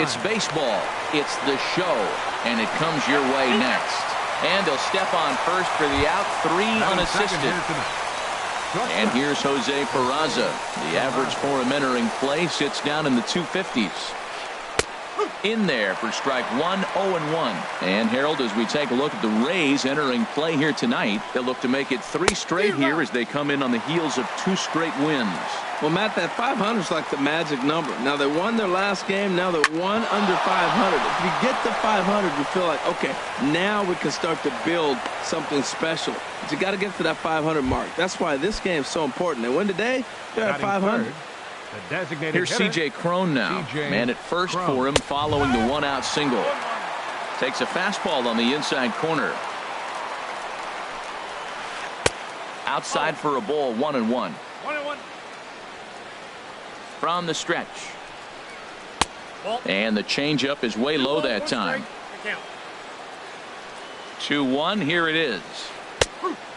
It's baseball, it's the show, and it comes your way next. And he'll step on first for the out, 3 unassisted. And here's Jose Peraza. The average for him entering play sits down in the 250s. In there for strike 1, 0-1. And Harold, as we take a look at the Rays entering play here tonight, they'll look to make it 3 straight here as they come in on the heels of 2 straight wins. Well, Matt, that 500 is like the magic number. Now, they won their last game. Now they're 1 under 500. If you get to 500, you feel like, okay, now we can start to build something special. But you got to get to that 500 mark. That's why this game is so important. They win today, they're at 500. Here's C.J. Cron now. Man at first for him following the 1-out single. Takes a fastball on the inside corner. Outside for a ball, 1-1. From the stretch. And the changeup is way low that time. 2-1. Here it is.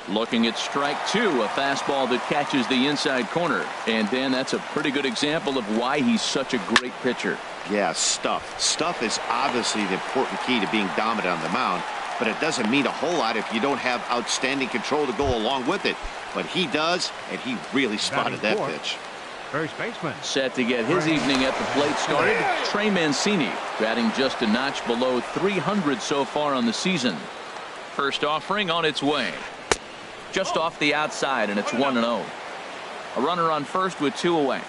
Looking at strike 2, a fastball that catches the inside corner. And Dan, that's a pretty good example of why he's such a great pitcher. Yeah, stuff. Stuff is obviously the important key to being dominant on the mound, but it doesn't mean a whole lot if you don't have outstanding control to go along with it. But he does, and he really spotted that pitch. First baseman. Set to get his evening at the plate started. Trey Mancini batting just a notch below 300 so far on the season. First offering on its way. Just off the outside, and it's 1-0. A runner on first with 2 away.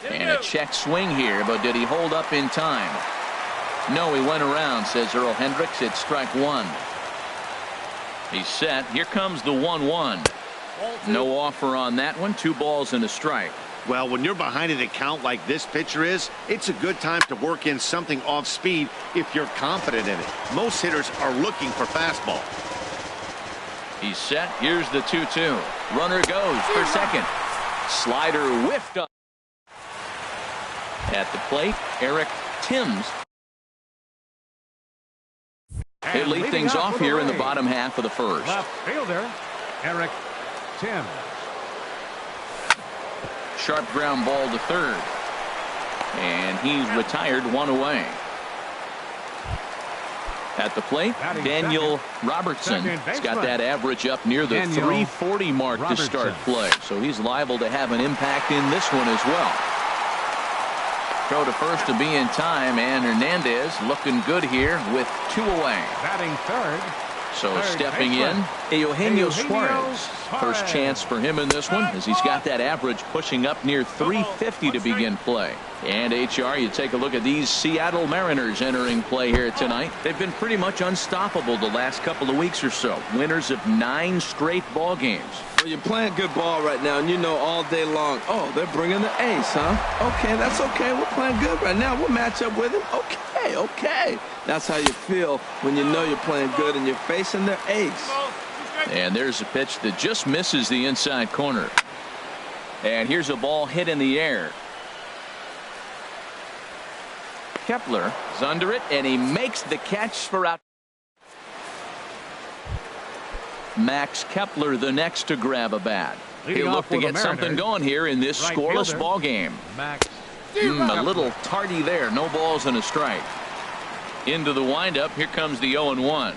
And a check swing here, but did he hold up in time? No, he went around, says Earl Hendricks. It's strike 1. He's set. Here comes the 1-1. No offer on that one. 2 balls and a strike. Well, when you're behind an account like this pitcher is, it's a good time to work in something off speed if you're confident in it. Most hitters are looking for fastball. He's set. Here's the 2-2. Runner goes for second. Slider whiffed up. At the plate, Eric Timms. He'll lead things off here in the bottom half of the first. Left fielder, Eric Timms. Sharp ground ball to third. And he's retired, 1 away. At the plate, Daniel Robertson has got that average up near the 340 mark to start play. So he's liable to have an impact in this one as well. Throw to first to be in time, and Hernandez looking good here with 2 away. Batting third. So stepping in, Eugenio Suarez. First chance for him in this one as he's got that average pushing up near 350 to begin play. And HR, you take a look at these Seattle Mariners entering play here tonight. They've been pretty much unstoppable the last couple of weeks or so. Winners of 9 straight ball games. Well, you're playing good ball right now, and you know all day long, oh, they're bringing the ace, huh? Okay, that's okay. We're playing good right now. We'll match up with him. Okay. That's how you feel when you know you're playing good and you're facing their ace. And there's a pitch that just misses the inside corner. And here's a ball hit in the air. Kepler is under it, and he makes the catch for out. Max Kepler the next to grab a bat. He'll look to get something going here in this scoreless ball game. A little tardy there. No balls and a strike. Into the windup. Here comes the 0-1.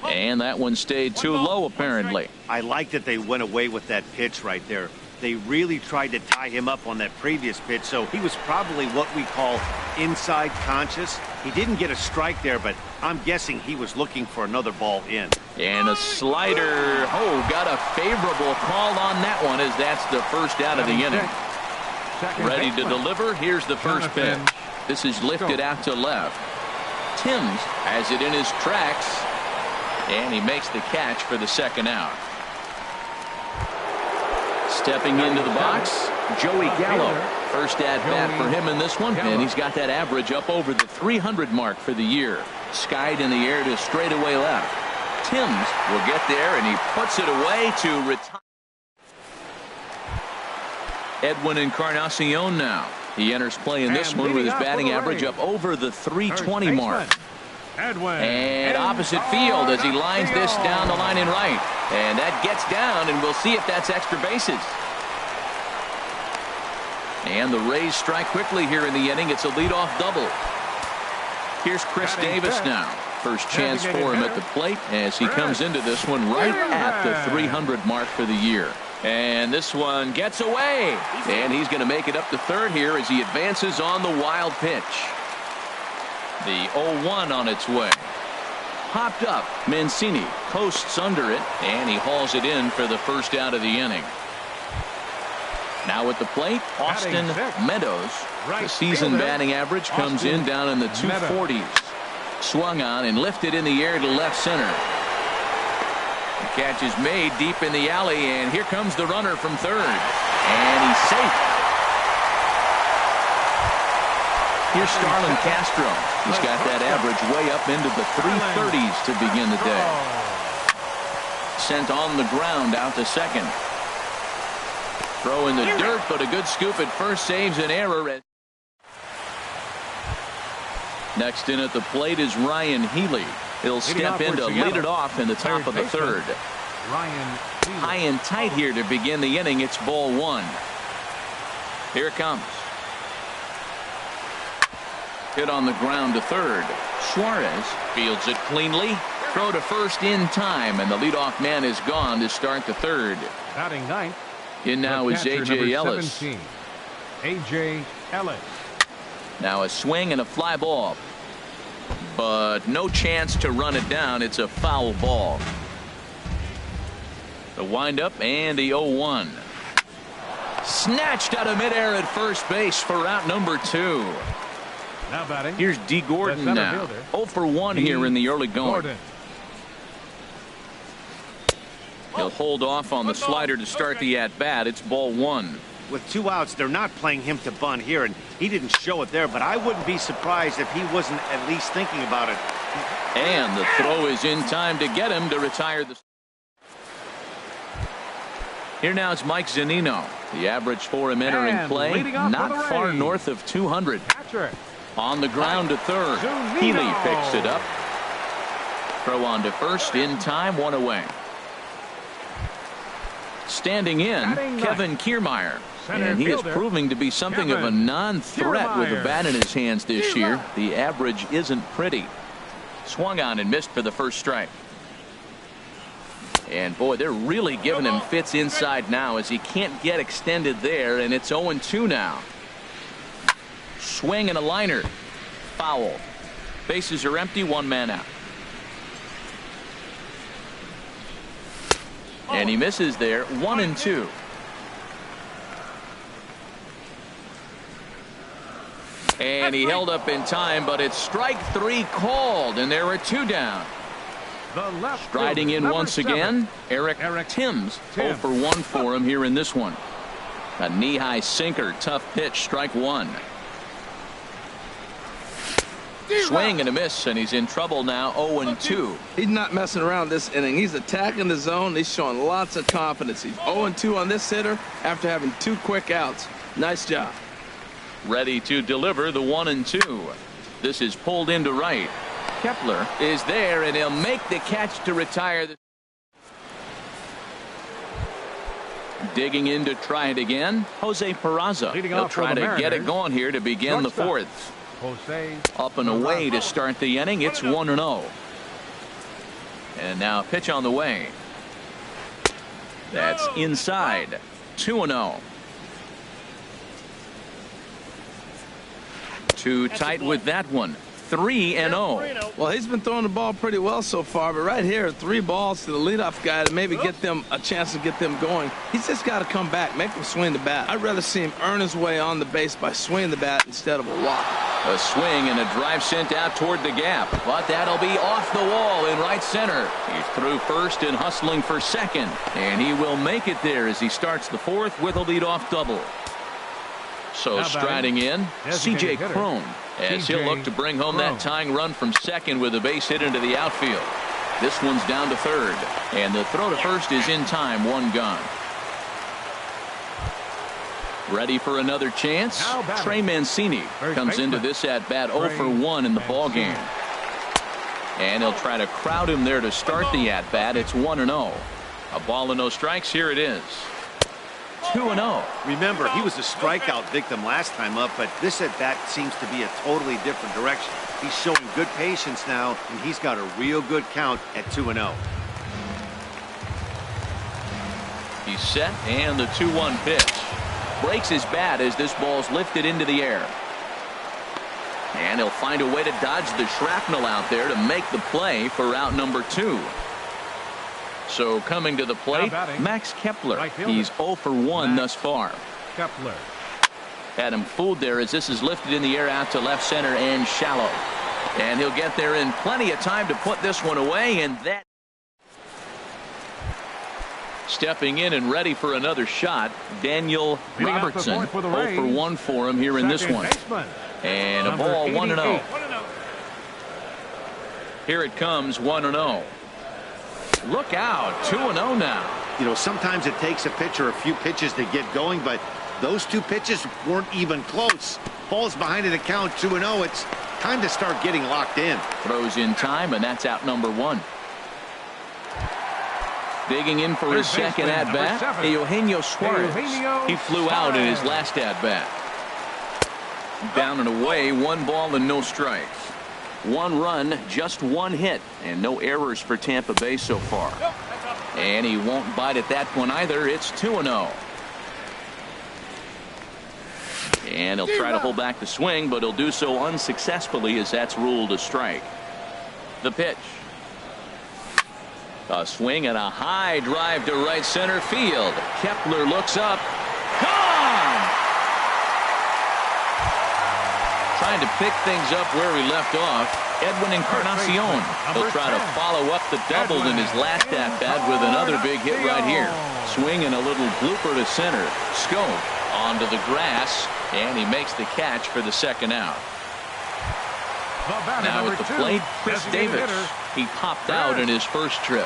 And that one stayed too low, apparently. I like that they went away with that pitch right there. They really tried to tie him up on that previous pitch, so he was probably what we call inside conscious. He didn't get a strike there, but I'm guessing he was looking for another ball in. And a slider. Oh, got a favorable call on that one as that's the first out of the inning. Ready to deliver. Here's the first pitch. This is lifted out to left. Timms has it in his tracks, and he makes the catch for the second out. Stepping into the box, Joey Gallo. First at bat for him in this one, and he's got that average up over the 300 mark for the year. Skied in the air to straightaway left. Timms will get there, and he puts it away to retire. Edwin Encarnacion now. He enters play in this one with his batting average up over the 320 mark. And opposite field as he lines this down the line in right. And that gets down, and we'll see if that's extra bases. And the Rays strike quickly here in the inning. It's a leadoff double. Here's Chris Davis now. First chance for him at the plate as he comes into this one right at the 300 mark for the year. And this one gets away. And he's going to make it up to third here as he advances on the wild pitch. The 0-1 on its way. Popped up. Mancini coasts under it, and he hauls it in for the first out of the inning. Now at the plate, Austin Meadows. The season batting average comes in down in the 240s. Swung on and lifted in the air to left center. The catch is made deep in the alley, and here comes the runner from third. And he's safe. Here's Starlin Castro. He's got that average way up into the 330s to begin the day. Sent on the ground out to second. Throw in the dirt, but a good scoop at first saves an error. Next in at the plate is Ryan Healy. He'll step in to lead it off in the top of the third. High and tight here to begin the inning. It's ball one. Here it comes. Hit on the ground to third. Suarez fields it cleanly. Throw to first in time, and the leadoff man is gone to start the third. Batting ninth. In now is A.J. Ellis. A.J. Ellis. Now a swing and a fly ball. But no chance to run it down. It's a foul ball. The windup and the 0-1. Snatched out of midair at first base for out number 2. Now batting. Here's D. Gordon now. 0 for 1 here in the early going. He'll hold off on the slider to start the at-bat. It's ball one. With 2 outs, they're not playing him to bunt here, and he didn't show it there, but I wouldn't be surprised if he wasn't at least thinking about it. And the throw is in time to get him to retire the. Here now is Mike Zunino. The average for him entering play, not far north of 200. On the ground to third. Healy picks it up. Throw on to first in time, 1 away. Standing in, Kevin Kiermaier. And he is proving to be something of a non-threat with the bat in his hands this year. The average isn't pretty. Swung on and missed for the first strike. And boy, they're really giving him fits inside now as he can't get extended there, and it's 0-2 now. Swing and a liner. Foul. Bases are empty, 1 man out. And he misses there, 1-2. And he held up in time, but it's strike 3 called, and there are 2 down. Striding in once again, Eric Timms. 0 for 1 for him here in this one. A knee-high sinker, tough pitch, strike 1. Swing and a miss, and he's in trouble now, 0-2. He's not messing around this inning. He's attacking the zone. He's showing lots of confidence. He's 0-2 on this hitter after having 2 quick outs. Nice job. Ready to deliver the 1-2. This is pulled into right. Kepler is there, and he'll make the catch to retire. Digging in to try it again, Jose Peraza. He'll try to get it going here to begin the 4th. Up and away to start the inning. It's 1-0. And now pitch on the way. That's inside. 2-0. Too tight with that one. 3-0. Well, he's been throwing the ball pretty well so far, but right here, 3 balls to the leadoff guy to maybe get them a chance to get them going. He's just got to come back, make him swing the bat. I'd rather see him earn his way on the base by swinging the bat instead of a walk. A swing and a drive sent out toward the gap, but that'll be off the wall in right center. He's through first and hustling for second, and he will make it there as he starts the 4th with a leadoff double. So striding in, C.J. Cron, as he'll look to bring home that tying run from second with a base hit into the outfield. This one's down to third, and the throw to first is in time, 1 gone. Ready for another chance. Trey Mancini comes into this at bat 0 for 1 in the ball game. And he'll try to crowd him there to start the at bat. It's 1-0. A ball and no strikes. Here it is. 2-0. Remember, he was a strikeout victim last time up, but this at bat seems to be a totally different direction. He's showing good patience now, and he's got a real good count at 2-0. He's set, and the 2-1 pitch. Breaks his bat as this ball's lifted into the air. And he'll find a way to dodge the shrapnel out there to make the play for out number 2. So coming to the plate, Max Kepler. He's 0 for 1 thus far. Kepler. Had him fooled there as this is lifted in the air out to left center and shallow. And he'll get there in plenty of time to put this one away, and that. Stepping in and ready for another shot, Daniel Robertson. 0 for 1 for him here in this one. And a ball 1-0. Here it comes 1-0. Look out, 2-0 now. You know, sometimes it takes a pitcher a few pitches to get going, but those 2 pitches weren't even close. Ball's behind at the count 2-0. It's time to start getting locked in. Throws in time, and that's out number 1. Digging in for his second at-bat, Eugenio Suarez. He flew out in his last at-bat. Down and away, 1 ball and no strikes. 1 run, just 1 hit, and no errors for Tampa Bay so far. And he won't bite at that one either. It's 2-0. And he'll try to hold back the swing, but he'll do so unsuccessfully as that's ruled a strike. The pitch. A swing and a high drive to right center field. Kepler looks up. Gone! Trying to pick things up where he left off. Edwin Encarnacion. He'll try to follow up the double in his last at-bat with another big hit right here. Swing and a little blooper to center. Scope onto the grass, and he makes the catch for the second out. Now at the plate, Chris Davis. He popped out in his first trip.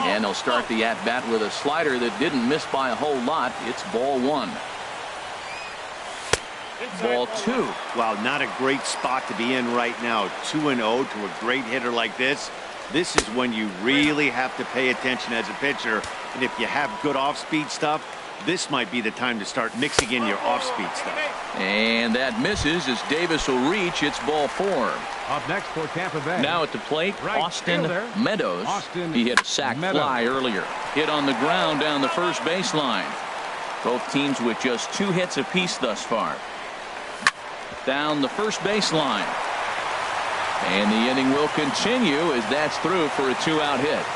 And he'll start the at-bat with a slider that didn't miss by a whole lot. It's ball 1. Ball 2. Wow, not a great spot to be in right now. 2-0 to a great hitter like this. This is when you really have to pay attention as a pitcher. And if you have good off-speed stuff, this might be the time to start mixing in your off-speed stuff. And that misses as Davis will reach. It's ball 4. Up next for Tampa Bay. Now at the plate, Austin Meadows. He hit a sac fly earlier. Hit on the ground down the first baseline. Both teams with just 2 hits apiece thus far. Down the first baseline. And the inning will continue as that's through for a 2-out hit.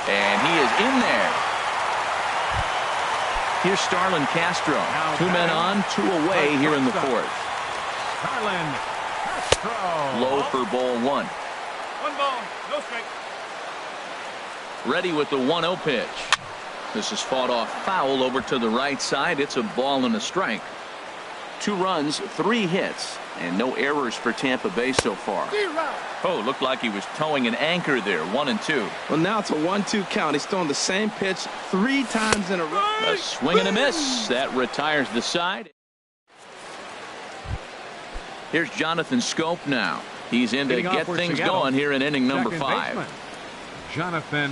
And he is in there. Here's Starlin Castro. 2 men on, 2 away here in the 4th. Starlin Castro. Low for ball 1. 1 ball, no strike. Ready with the 1-0 pitch. This is fought off foul over to the right side. It's a ball and a strike. 2 runs, 3 hits, and no errors for Tampa Bay so far. Oh, looked like he was towing an anchor there. 1-2. Well, now it's a 1-2 count. He's throwing the same pitch 3 times in a row. A swing and a miss. That retires the side. Here's Jonathan Scope now. He's in to get things going here in inning number 5. Jonathan.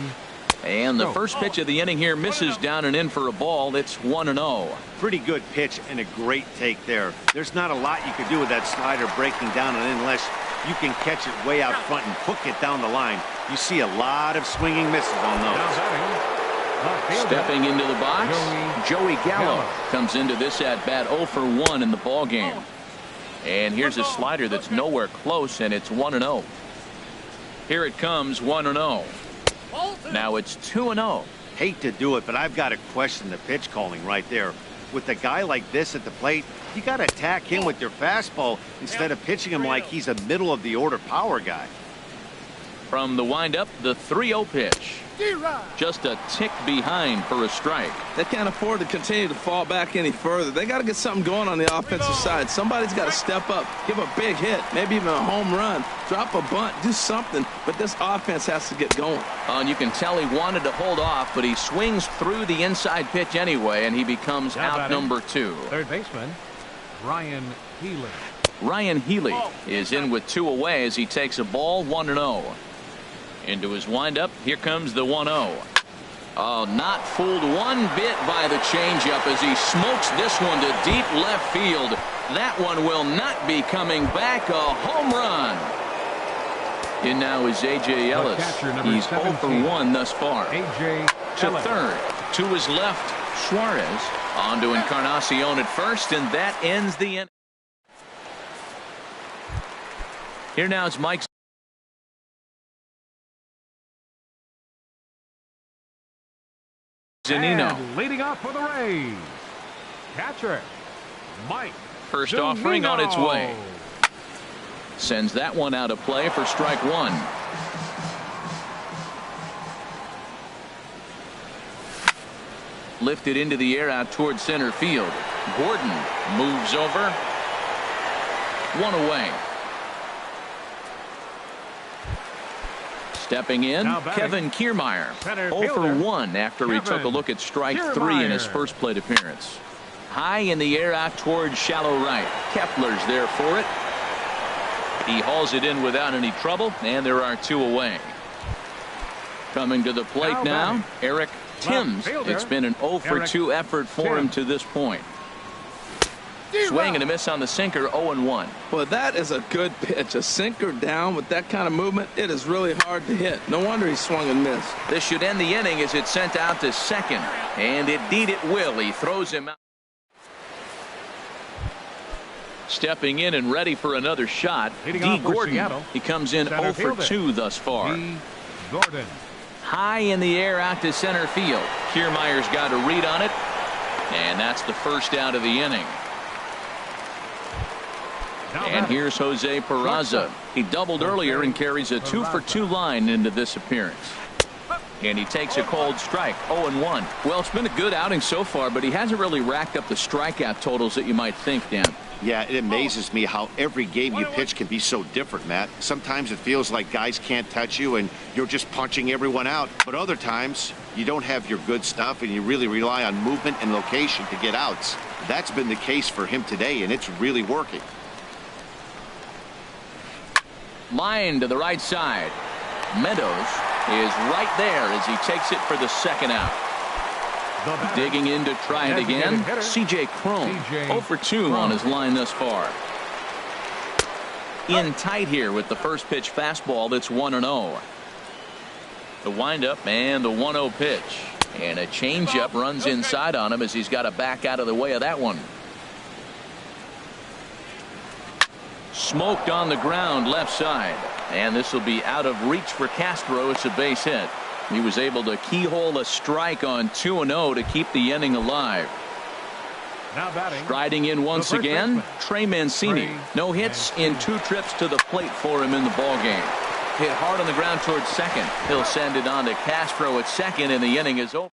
And the first pitch of the inning here misses down and in for a ball. It's 1-0. Pretty good pitch and a great take there. There's not a lot you can do with that slider breaking down and in unless you can catch it way out front and hook it down the line. You see a lot of swinging misses on those. Stepping into the box, Joey Gallo comes into this at bat 0 for 1 in the ball game. And here's a slider that's nowhere close, and it's 1-0. Here it comes, 1-0. Now it's 2-0. Hate to do it, but I've got to question the pitch calling right there. With a guy like this at the plate, you got to attack him with your fastball instead of pitching him like he's a middle of the order power guy. From the windup, the 3-0 pitch. Just a tick behind for a strike. They can't afford to continue to fall back any further. They got to get something going on the offensive side. Somebody's got to step up, give a big hit, maybe even a home run, drop a bunt, do something. But this offense has to get going. And you can tell he wanted to hold off, but he swings through the inside pitch anyway, and he becomes out number 2. Third baseman, Ryan Healy. Ryan Healy is in with 2 away as he takes a ball 1-0. Into his windup, here comes the 1-0. Oh, not fooled one bit by the changeup as he smokes this one to deep left field. That one will not be coming back. A home run. In now is A.J. Ellis. He's 0 for 1 thus far. A.J. To third. To his left, Suarez. On to Encarnacion at first, and that ends the inning. Here now is Mike Zunino. And leading off for the Rays, catcher Mike. First Zunino. offering on its way. Sends that one out of play for strike 1. Lifted into the air out towards center field. Gordon moves over. 1 away. Stepping in, Kevin Kiermaier. 0 for 1 after he took a look at strike 3 in his first plate appearance. High in the air out towards shallow right. Kepler's there for it. He hauls it in without any trouble, and there are 2 away. Coming to the plate now, Eric Timms. It's been an 0 for 2 effort for him to this point. Swing and a miss on the sinker, 0-1. Well, that is a good pitch. A sinker down with that kind of movement, it is really hard to hit. No wonder he swung and missed. This should end the inning as it's sent out to second. And indeed it will. He throws him out. Stepping in and ready for another shot, D. Gordon. He comes in 0 for 2 thus far. D. Gordon. High in the air out to center field. Kiermaier's got a read on it. And that's the first out of the inning. And here's Jose Peraza. He doubled earlier and carries a 2 for 2 line into this appearance. And he takes a cold strike, 0-1. Well, it's been a good outing so far, but he hasn't really racked up the strikeout totals that you might think, Dan. Yeah, it amazes me how every game you pitch can be so different, Matt. Sometimes it feels like guys can't touch you and you're just punching everyone out. But other times, you don't have your good stuff and you really rely on movement and location to get outs. That's been the case for him today, and it's really working. Line to the right side. Meadows is right there as he takes it for the second out. Digging in to try it again, C.J. Cron. 0 for 2 on his line thus far. In tight here with the first pitch fastball that's 1-0. The windup and the 1-0 pitch. And a changeup runs inside on him as he's got to back out of the way of that one. Smoked on the ground left side. And this will be out of reach for Castro. It's a base hit. He was able to keyhole a strike on 2-0 to keep the inning alive. Now batting. Striding in once again, Trey Mancini. No hits in 2 trips to the plate for him in the ballgame. Hit hard on the ground towards second. He'll send it on to Castro at second, and the inning is over.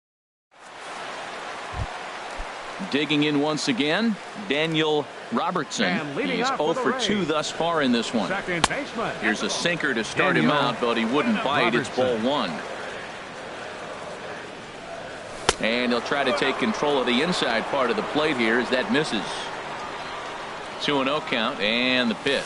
Digging in once again, Daniel Robertson. He's 0 for 2 thus far in this one. Here's a sinker to start him out, but he wouldn't bite. It's ball 1. And he'll try to take control of the inside part of the plate here as that misses. 2-0 count, and the pitch.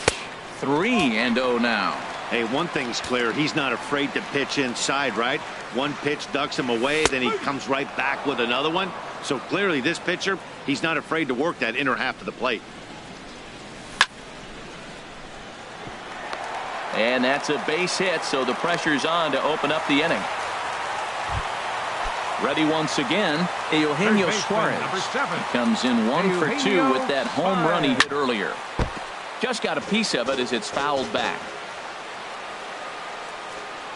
3-0 now. Hey, one thing's clear. He's not afraid to pitch inside, right? One pitch ducks him away, then he comes right back with another one. So clearly this pitcher, he's not afraid to work that inner half of the plate. And that's a base hit, so the pressure's on to open up the inning. Ready once again, Eugenio Suarez. He comes in 1 for 2 with that home run he hit earlier. Just got a piece of it as it's fouled back.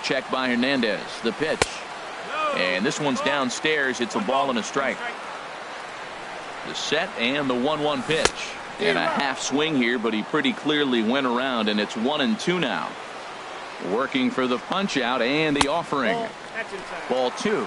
Check by Hernandez. The pitch. And this one's downstairs. It's a ball and a strike. The set and the 1-1 pitch. And a half swing here, but he pretty clearly went around, and it's 1-2 now. Working for the punch out and the offering. That's inside. Ball 2.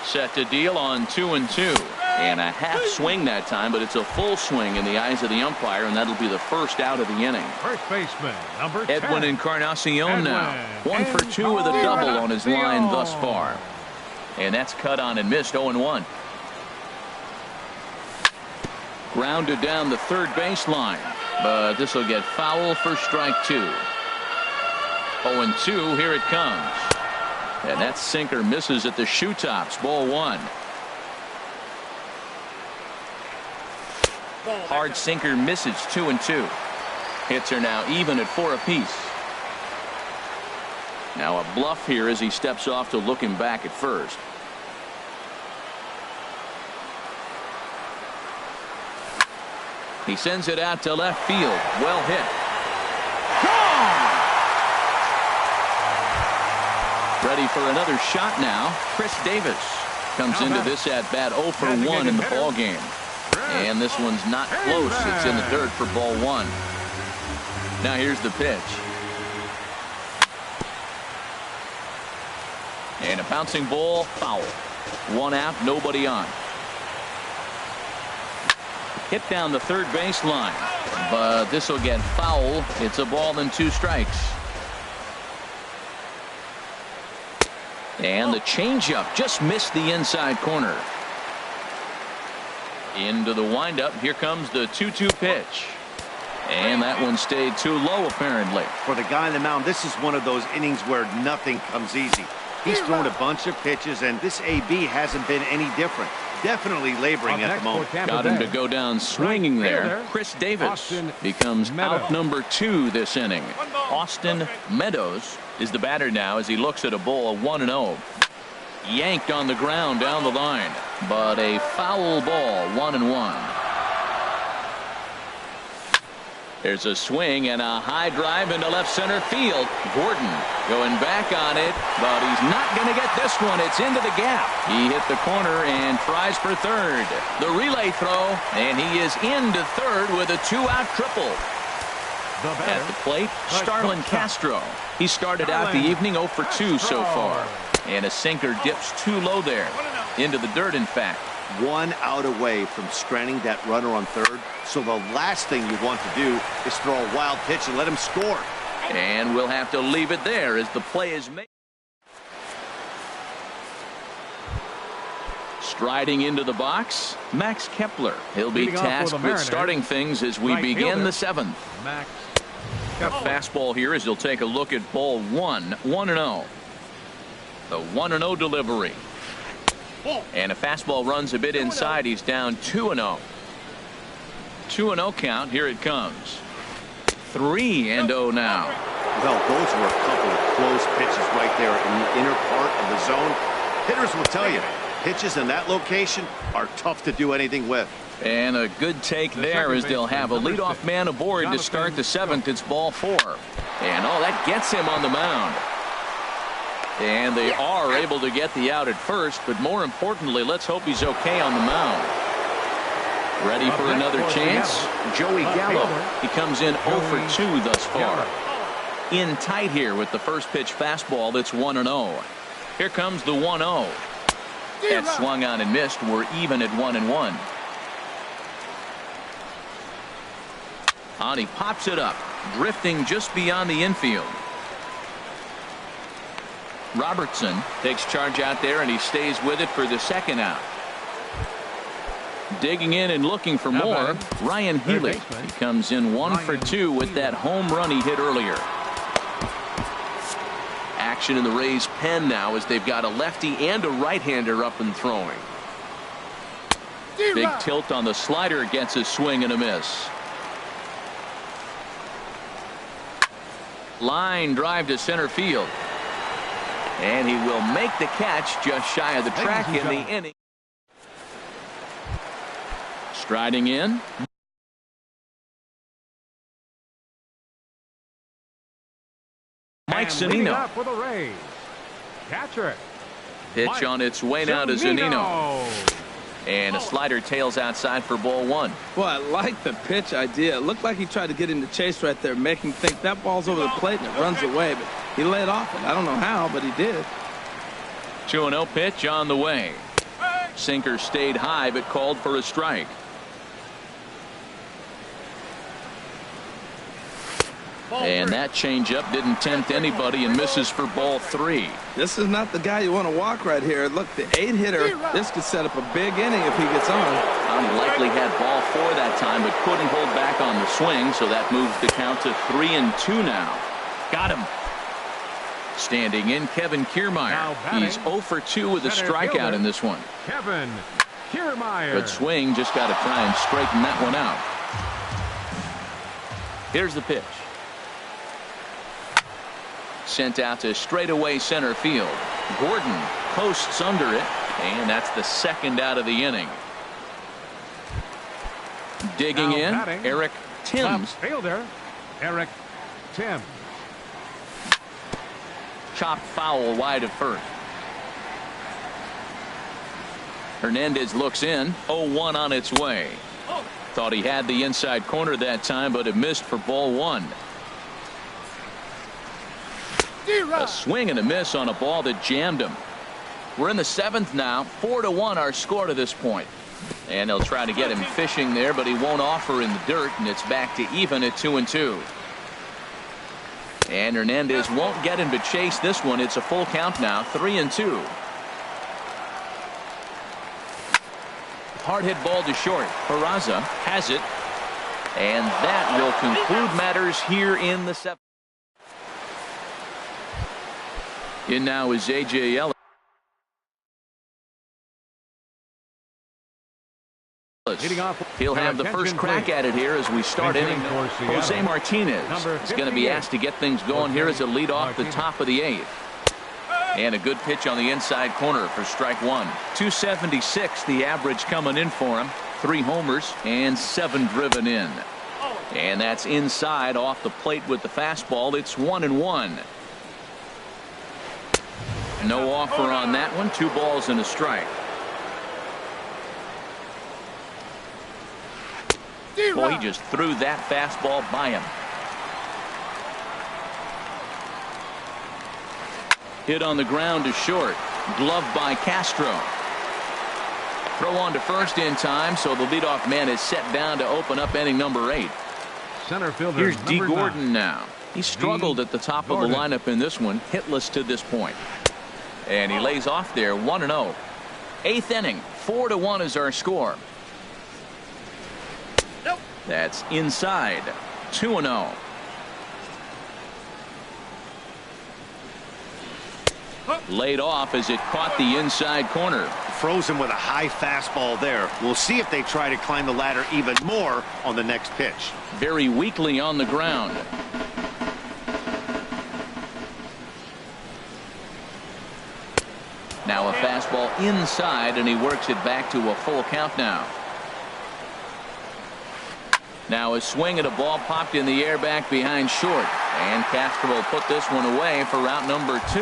Set to deal on 2-2. And a half swing that time, but it's a full swing in the eyes of the umpire, and that'll be the first out of the inning. First baseman, number 10. Edwin Encarnacion now. 1 for 2 with a double on his line thus far. And that's cut on and missed. 0-1. Grounded down the third baseline, but this will get foul for strike 2. 0-2. Here it comes. And that sinker misses at the shoe tops. Ball 1. Hard sinker misses. 2-2. Hits are now even at 4 apiece. Now a bluff here as he steps off to look him back at first. He sends it out to left field. Well hit. Gone! Ready for another shot now. Chris Davis comes into this at bat 0 for 1 in the ball game. And this one's not close. It's in the dirt for ball 1. Now here's the pitch. And a bouncing ball, foul. 1 out, nobody on. Hit down the third baseline, but this will get foul. It's a ball and 2 strikes. And the changeup just missed the inside corner. Into the windup. Here comes the 2-2 pitch. And that one stayed too low, apparently. For the guy on the mound, this is one of those innings where nothing comes easy. He's thrown a bunch of pitches, and this AB hasn't been any different. Definitely laboring at the moment. Got him to go down swinging there. Chris Davis becomes out number 2 this inning. Austin Meadows is the batter now as he looks at a ball 1-0. Yanked on the ground down the line, but a foul ball. 1-1. There's a swing and a high drive into left center field. Gordon going back on it, but he's not going to get this one. It's into the gap. He hit the corner and tries for third. The relay throw, and he is into third with a 2-out triple. At the plate, Starlin Castro. He started out the evening 0 for 2 so far. And a sinker dips too low there. Into the dirt, in fact. 1 out away from stranding that runner on third. So the last thing you want to do is throw a wild pitch and let him score. And we'll have to leave it there as the play is made. Striding into the box, Max Kepler. He'll be tasked with starting things as we begin the 7th. A fastball here as he'll take a look at ball 1. 1-0. The 1-0 delivery. And a fastball runs a bit inside. He's down 2-0. 2-0 count. Here it comes. 3-0 now. Well, those were a couple of close pitches right there in the inner part of the zone. Hitters will tell you, pitches in that location are tough to do anything with. And a good take there as they'll have a leadoff man aboard to start the 7th. It's ball 4. And that gets him on the mound. And they are able to get the out at first, but more importantly, let's hope he's okay on the mound. Ready for another chance? Joey Gallo. He comes in 0 for 2 thus far. In tight here with the first pitch fastball. That's 1-0. Here comes the 1-0. That swung on and missed. We're even at 1-1. He pops it up, drifting just beyond the infield. Robertson takes charge out there, and he stays with it for the 2nd out. Digging in and looking for more, Ryan Healy. He comes in 1 for 2 with that home run he hit earlier. Action in the Rays' pen now as they've got a lefty and a right-hander up and throwing. Big tilt on the slider, gets a swing and a miss. Line drive to center field. And he will make the catch just shy of the track in the inning. Striding in. Mike Zunino. For the Rays. Catcher. Pitch on its way now to Zunino. And a slider tails outside for ball one. Well, I like the pitch idea. It looked like he tried to get into chase right there, making him think that ball's over the plate and it runs away. But he laid off it. I don't know how, but he did. 2-0 pitch on the way. Sinker stayed high but called for a strike. And that changeup didn't tempt anybody and misses for ball three. This is not the guy you want to walk right here. Look, the 8-hitter, this could set up a big inning if he gets on. Likely had ball four that time, but couldn't hold back on the swing, so that moves the count to 3-2 now. Got him. Standing in, Kevin Kiermaier. He's 0 for 2 with a strikeout in this one. Kevin Kiermaier. Good swing, just got to try and straighten that one out. Here's the pitch. Sent out to straightaway center field. Gordon posts under it, and that's the second out of the inning. Digging in, Eric Timms. Fielder, Eric Timms. Chopped foul wide of first. Hernandez looks in. 0-1 on its way. Thought he had the inside corner that time, but it missed for ball one. A swing and a miss on a ball that jammed him. We're in the seventh now. 4-1 our score to this point. And they'll try to get him fishing there, but he won't offer in the dirt, and it's back to even at 2-2. And Hernandez won't get him to chase this one. It's a full count now, 3-2. Hard hit ball to short. Peraza has it. And that will conclude matters here in the seventh. In now is A.J. Ellis. He'll have the first crack at it here as we start inning. Jose Martinez is going to be asked to get things going here as a lead off the top of the eighth. And a good pitch on the inside corner for strike one. 276 the average coming in for him. 3 homers and 7 driven in. And that's inside off the plate with the fastball. It's 1-1. No offer on that one. 2 balls and a strike. Boy, he just threw that fastball by him. Hit on the ground to short. Gloved by Castro. Throw on to first in time, so the leadoff man is set down to open up inning number 8. Center fielder. Here's D. Gordon now. He struggled at the top of the lineup in this one. Hitless to this point. And he lays off there, 1-0. 8th inning, 4-1 is our score. That's inside, 2-0. Laid off as it caught the inside corner. Frozen with a high fastball there. We'll see if they try to climb the ladder even more on the next pitch. Very weakly on the ground. Now a fastball inside, and he works it back to a full count now. Now a swing at a ball popped in the air back behind short. And Castro will put this one away for route number 2.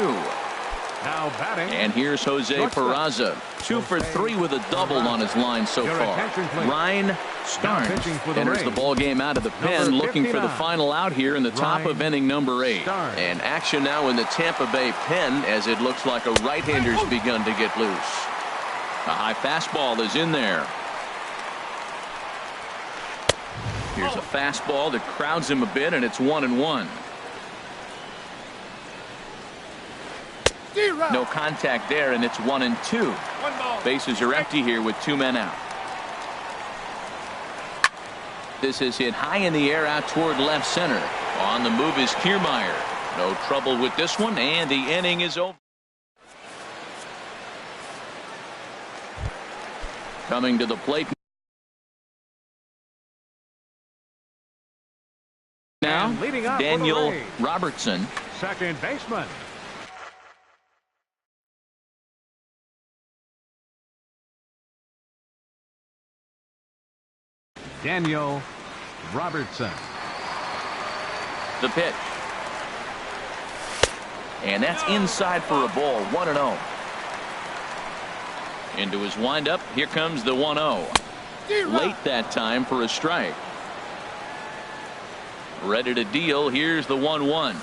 Now batting. And here's Jose Peraza. 2 for 3 with a double on his line so far. Ryan Starnes enters the ball game out of the pen, looking for the final out here in the top of inning number 8. And action now in the Tampa Bay pen as it looks like a right-hander's begun to get loose. A high fastball is in there. Here's a fastball that crowds him a bit, and it's 1-1. No contact there, and it's 1-2. Bases are empty here with 2 men out. This is hit high in the air out toward left center. On the move is Kiermaier. No trouble with this one, and the inning is over. Coming to the plate now, Daniel Robertson. Second baseman. Daniel Robertson. The pitch. And that's inside for a ball, 1-0. Into his windup. Here comes the 1-0. Late that time for a strike. Ready to deal. Here's the 1-1.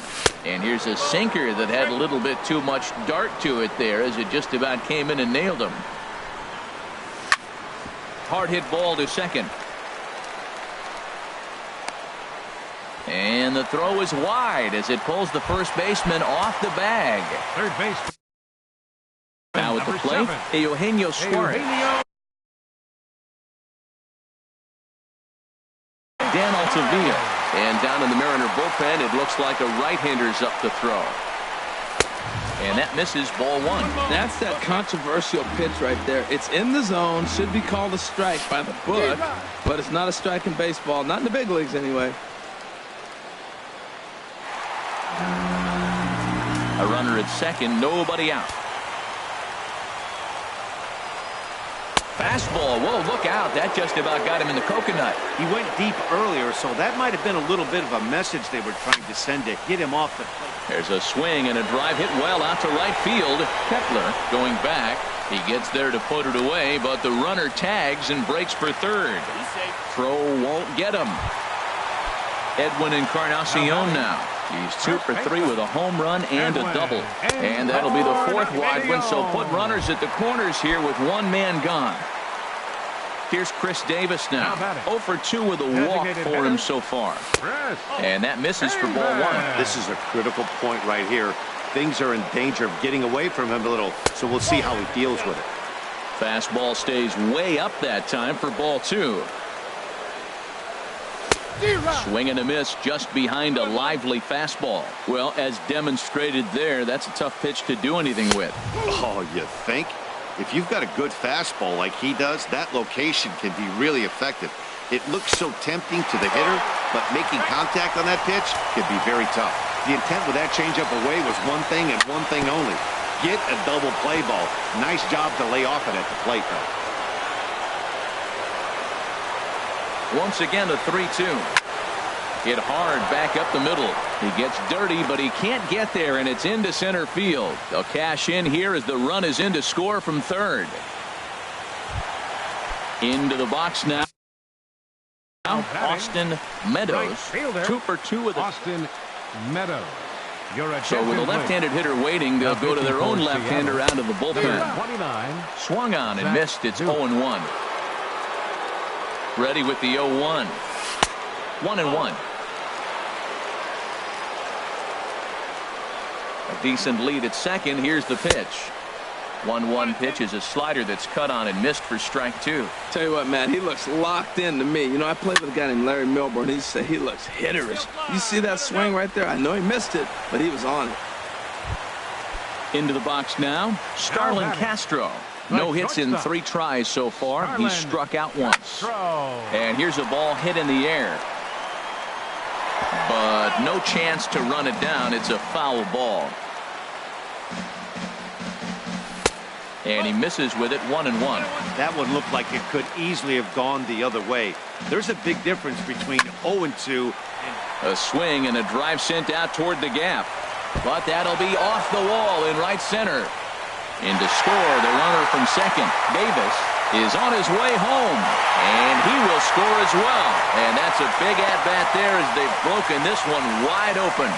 And here's a sinker that had a little bit too much dart to it there as it just about came in and nailed him. Hard hit ball to second. And the throw is wide as it pulls the first baseman off the bag. Third base. Now at the plate, Eugenio Suarez. Dan Altavilla. And down in the Mariner bullpen, it looks like a right-hander's up to throw. And that misses, ball one. That's that controversial pitch right there. It's in the zone, should be called a strike by the book, but it's not a strike in baseball, not in the big leagues anyway. A runner at second, nobody out. Fastball, whoa, look out. That just about got him in the coconut. He went deep earlier, so that might have been a little bit of a message they were trying to send to hit him off the plate. There's a swing and a drive hit well out to right field. Kepler going back. He gets there to put it away, but the runner tags and breaks for third. Throw won't get him. Edwin Encarnacion now. He's 2 for 3 with a home run and a double. And that'll be the fourth wide one, so put runners at the corners here with one man gone. Here's Chris Davis now. 0 for 2 with a walk for him so far. And that misses for ball one. This is a critical point right here. Things are in danger of getting away from him a little, so we'll see how he deals with it. Fastball stays way up that time for ball two. Swing and a miss just behind a lively fastball. Well, as demonstrated there, that's a tough pitch to do anything with. Oh, you think? If you've got a good fastball like he does, that location can be really effective. It looks so tempting to the hitter, but making contact on that pitch can be very tough. The intent with that changeup away was one thing and one thing only. Get a double play ball. Nice job to lay off it at the plate, though. Once again, a 3-2. Hit hard back up the middle. He gets dirty, but he can't get there, and it's into center field. They'll cash in here as the run is in to score from third. Into the box now. Austin Meadows. 2 for 2 with Austin Meadows. So with a left-handed hitter waiting, they'll go to their own left-hander out of the bullpen. 29. Swung on and missed. It's 0-1. Ready with the 0-1. 1-1. A decent lead at second. Here's the pitch. 1-1 pitch is a slider that's cut on and missed for strike two. Tell you what, Matt, he looks locked in to me. You know, I played with a guy named Larry Milburn. He said he looks hitterish. You see that swing right there? I know he missed it, but he was on it. Into the box now, Starlin Castro. No hits in 3 tries so far. He's struck out once. And here's a ball hit in the air. But no chance to run it down. It's a foul ball. And he misses with it, 1-1. That one looked like it could easily have gone the other way. There's a big difference between 0-2 and... A swing and a drive sent out toward the gap. But that'll be off the wall in right center. In to score, the runner from second, Davis, is on his way home. And he will score as well. And that's a big at-bat there as they've broken this one wide open.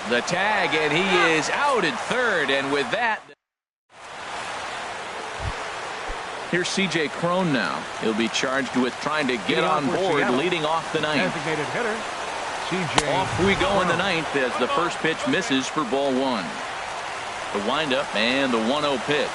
The tag, and he is out at third, and with that, here's C.J. Cron now. He'll be charged with trying to get on board, leading off the ninth. Designated hitter, C.J. Off we go in the ninth as the first pitch misses for ball one. The windup and the 1-0 pitch.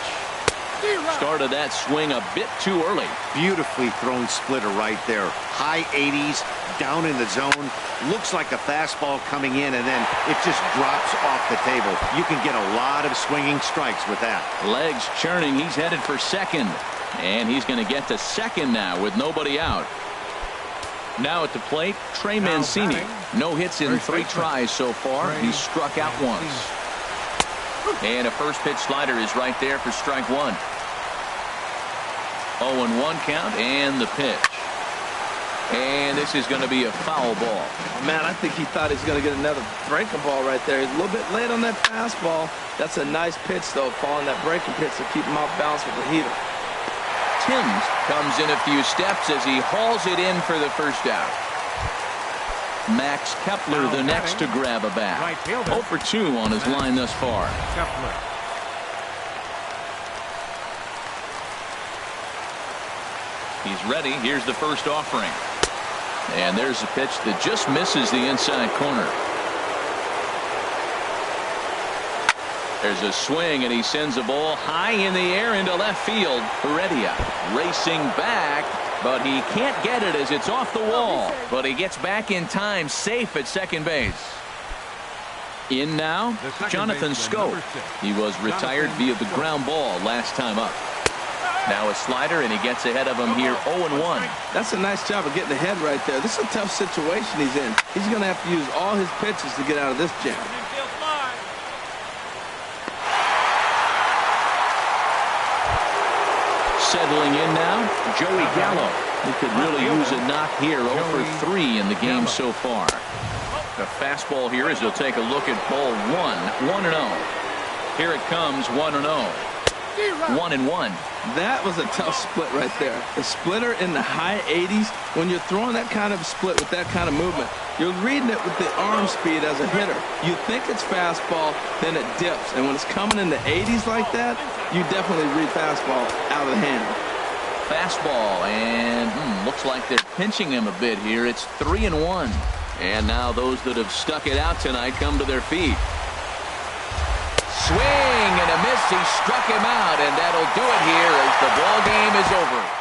Started that swing a bit too early. Beautifully thrown splitter right there. High 80s, down in the zone. Looks like a fastball coming in, and then it just drops off the table. You can get a lot of swinging strikes with that. Legs churning. He's headed for second. And he's going to get to second now with nobody out. Now at the plate, Trey Mancini. No hits in 3 tries so far. He's struck out once. And a first pitch slider is right there for strike one. 0-1 count and the pitch. And this is going to be a foul ball. Man, I think he thought he was going to get another breaking ball right there. He's a little bit late on that fastball. That's a nice pitch, though, following that breaking pitch to keep him off balance with the heater. Timms comes in a few steps as he hauls it in for the first out. Max Kepler the next to grab a bat. 0 for 2 on his line thus far. Kepler. He's ready. Here's the first offering. And there's a pitch that just misses the inside corner. There's a swing, and he sends a ball high in the air into left field. Heredia racing back, but he can't get it as it's off the wall. But he gets back in time, safe at second base. In now, Jonathan Scope. He was retired via the ground ball last time up. Now a slider, and he gets ahead of him here 0-1. That's a nice job of getting ahead right there. This is a tough situation he's in. He's going to have to use all his pitches to get out of this jam. Settling in now, Joey Gallo. He could really use a knock here. 0 for 3 in the game so far. The fastball here as he'll take a look at ball 1. 1-0. Here it comes, 1-0. 1-1. That was a tough split right there. The splitter in the high 80s. When you're throwing that kind of split with that kind of movement, you're reading it with the arm speed as a hitter. You think it's fastball, then it dips. And when it's coming in the 80s like that, you definitely read fastball out of the hand. Fastball, and looks like they're pinching him a bit here. It's 3-1. And now those that have stuck it out tonight come to their feet. Swing and a miss. He struck him out, and that'll do it here as the ball game is over.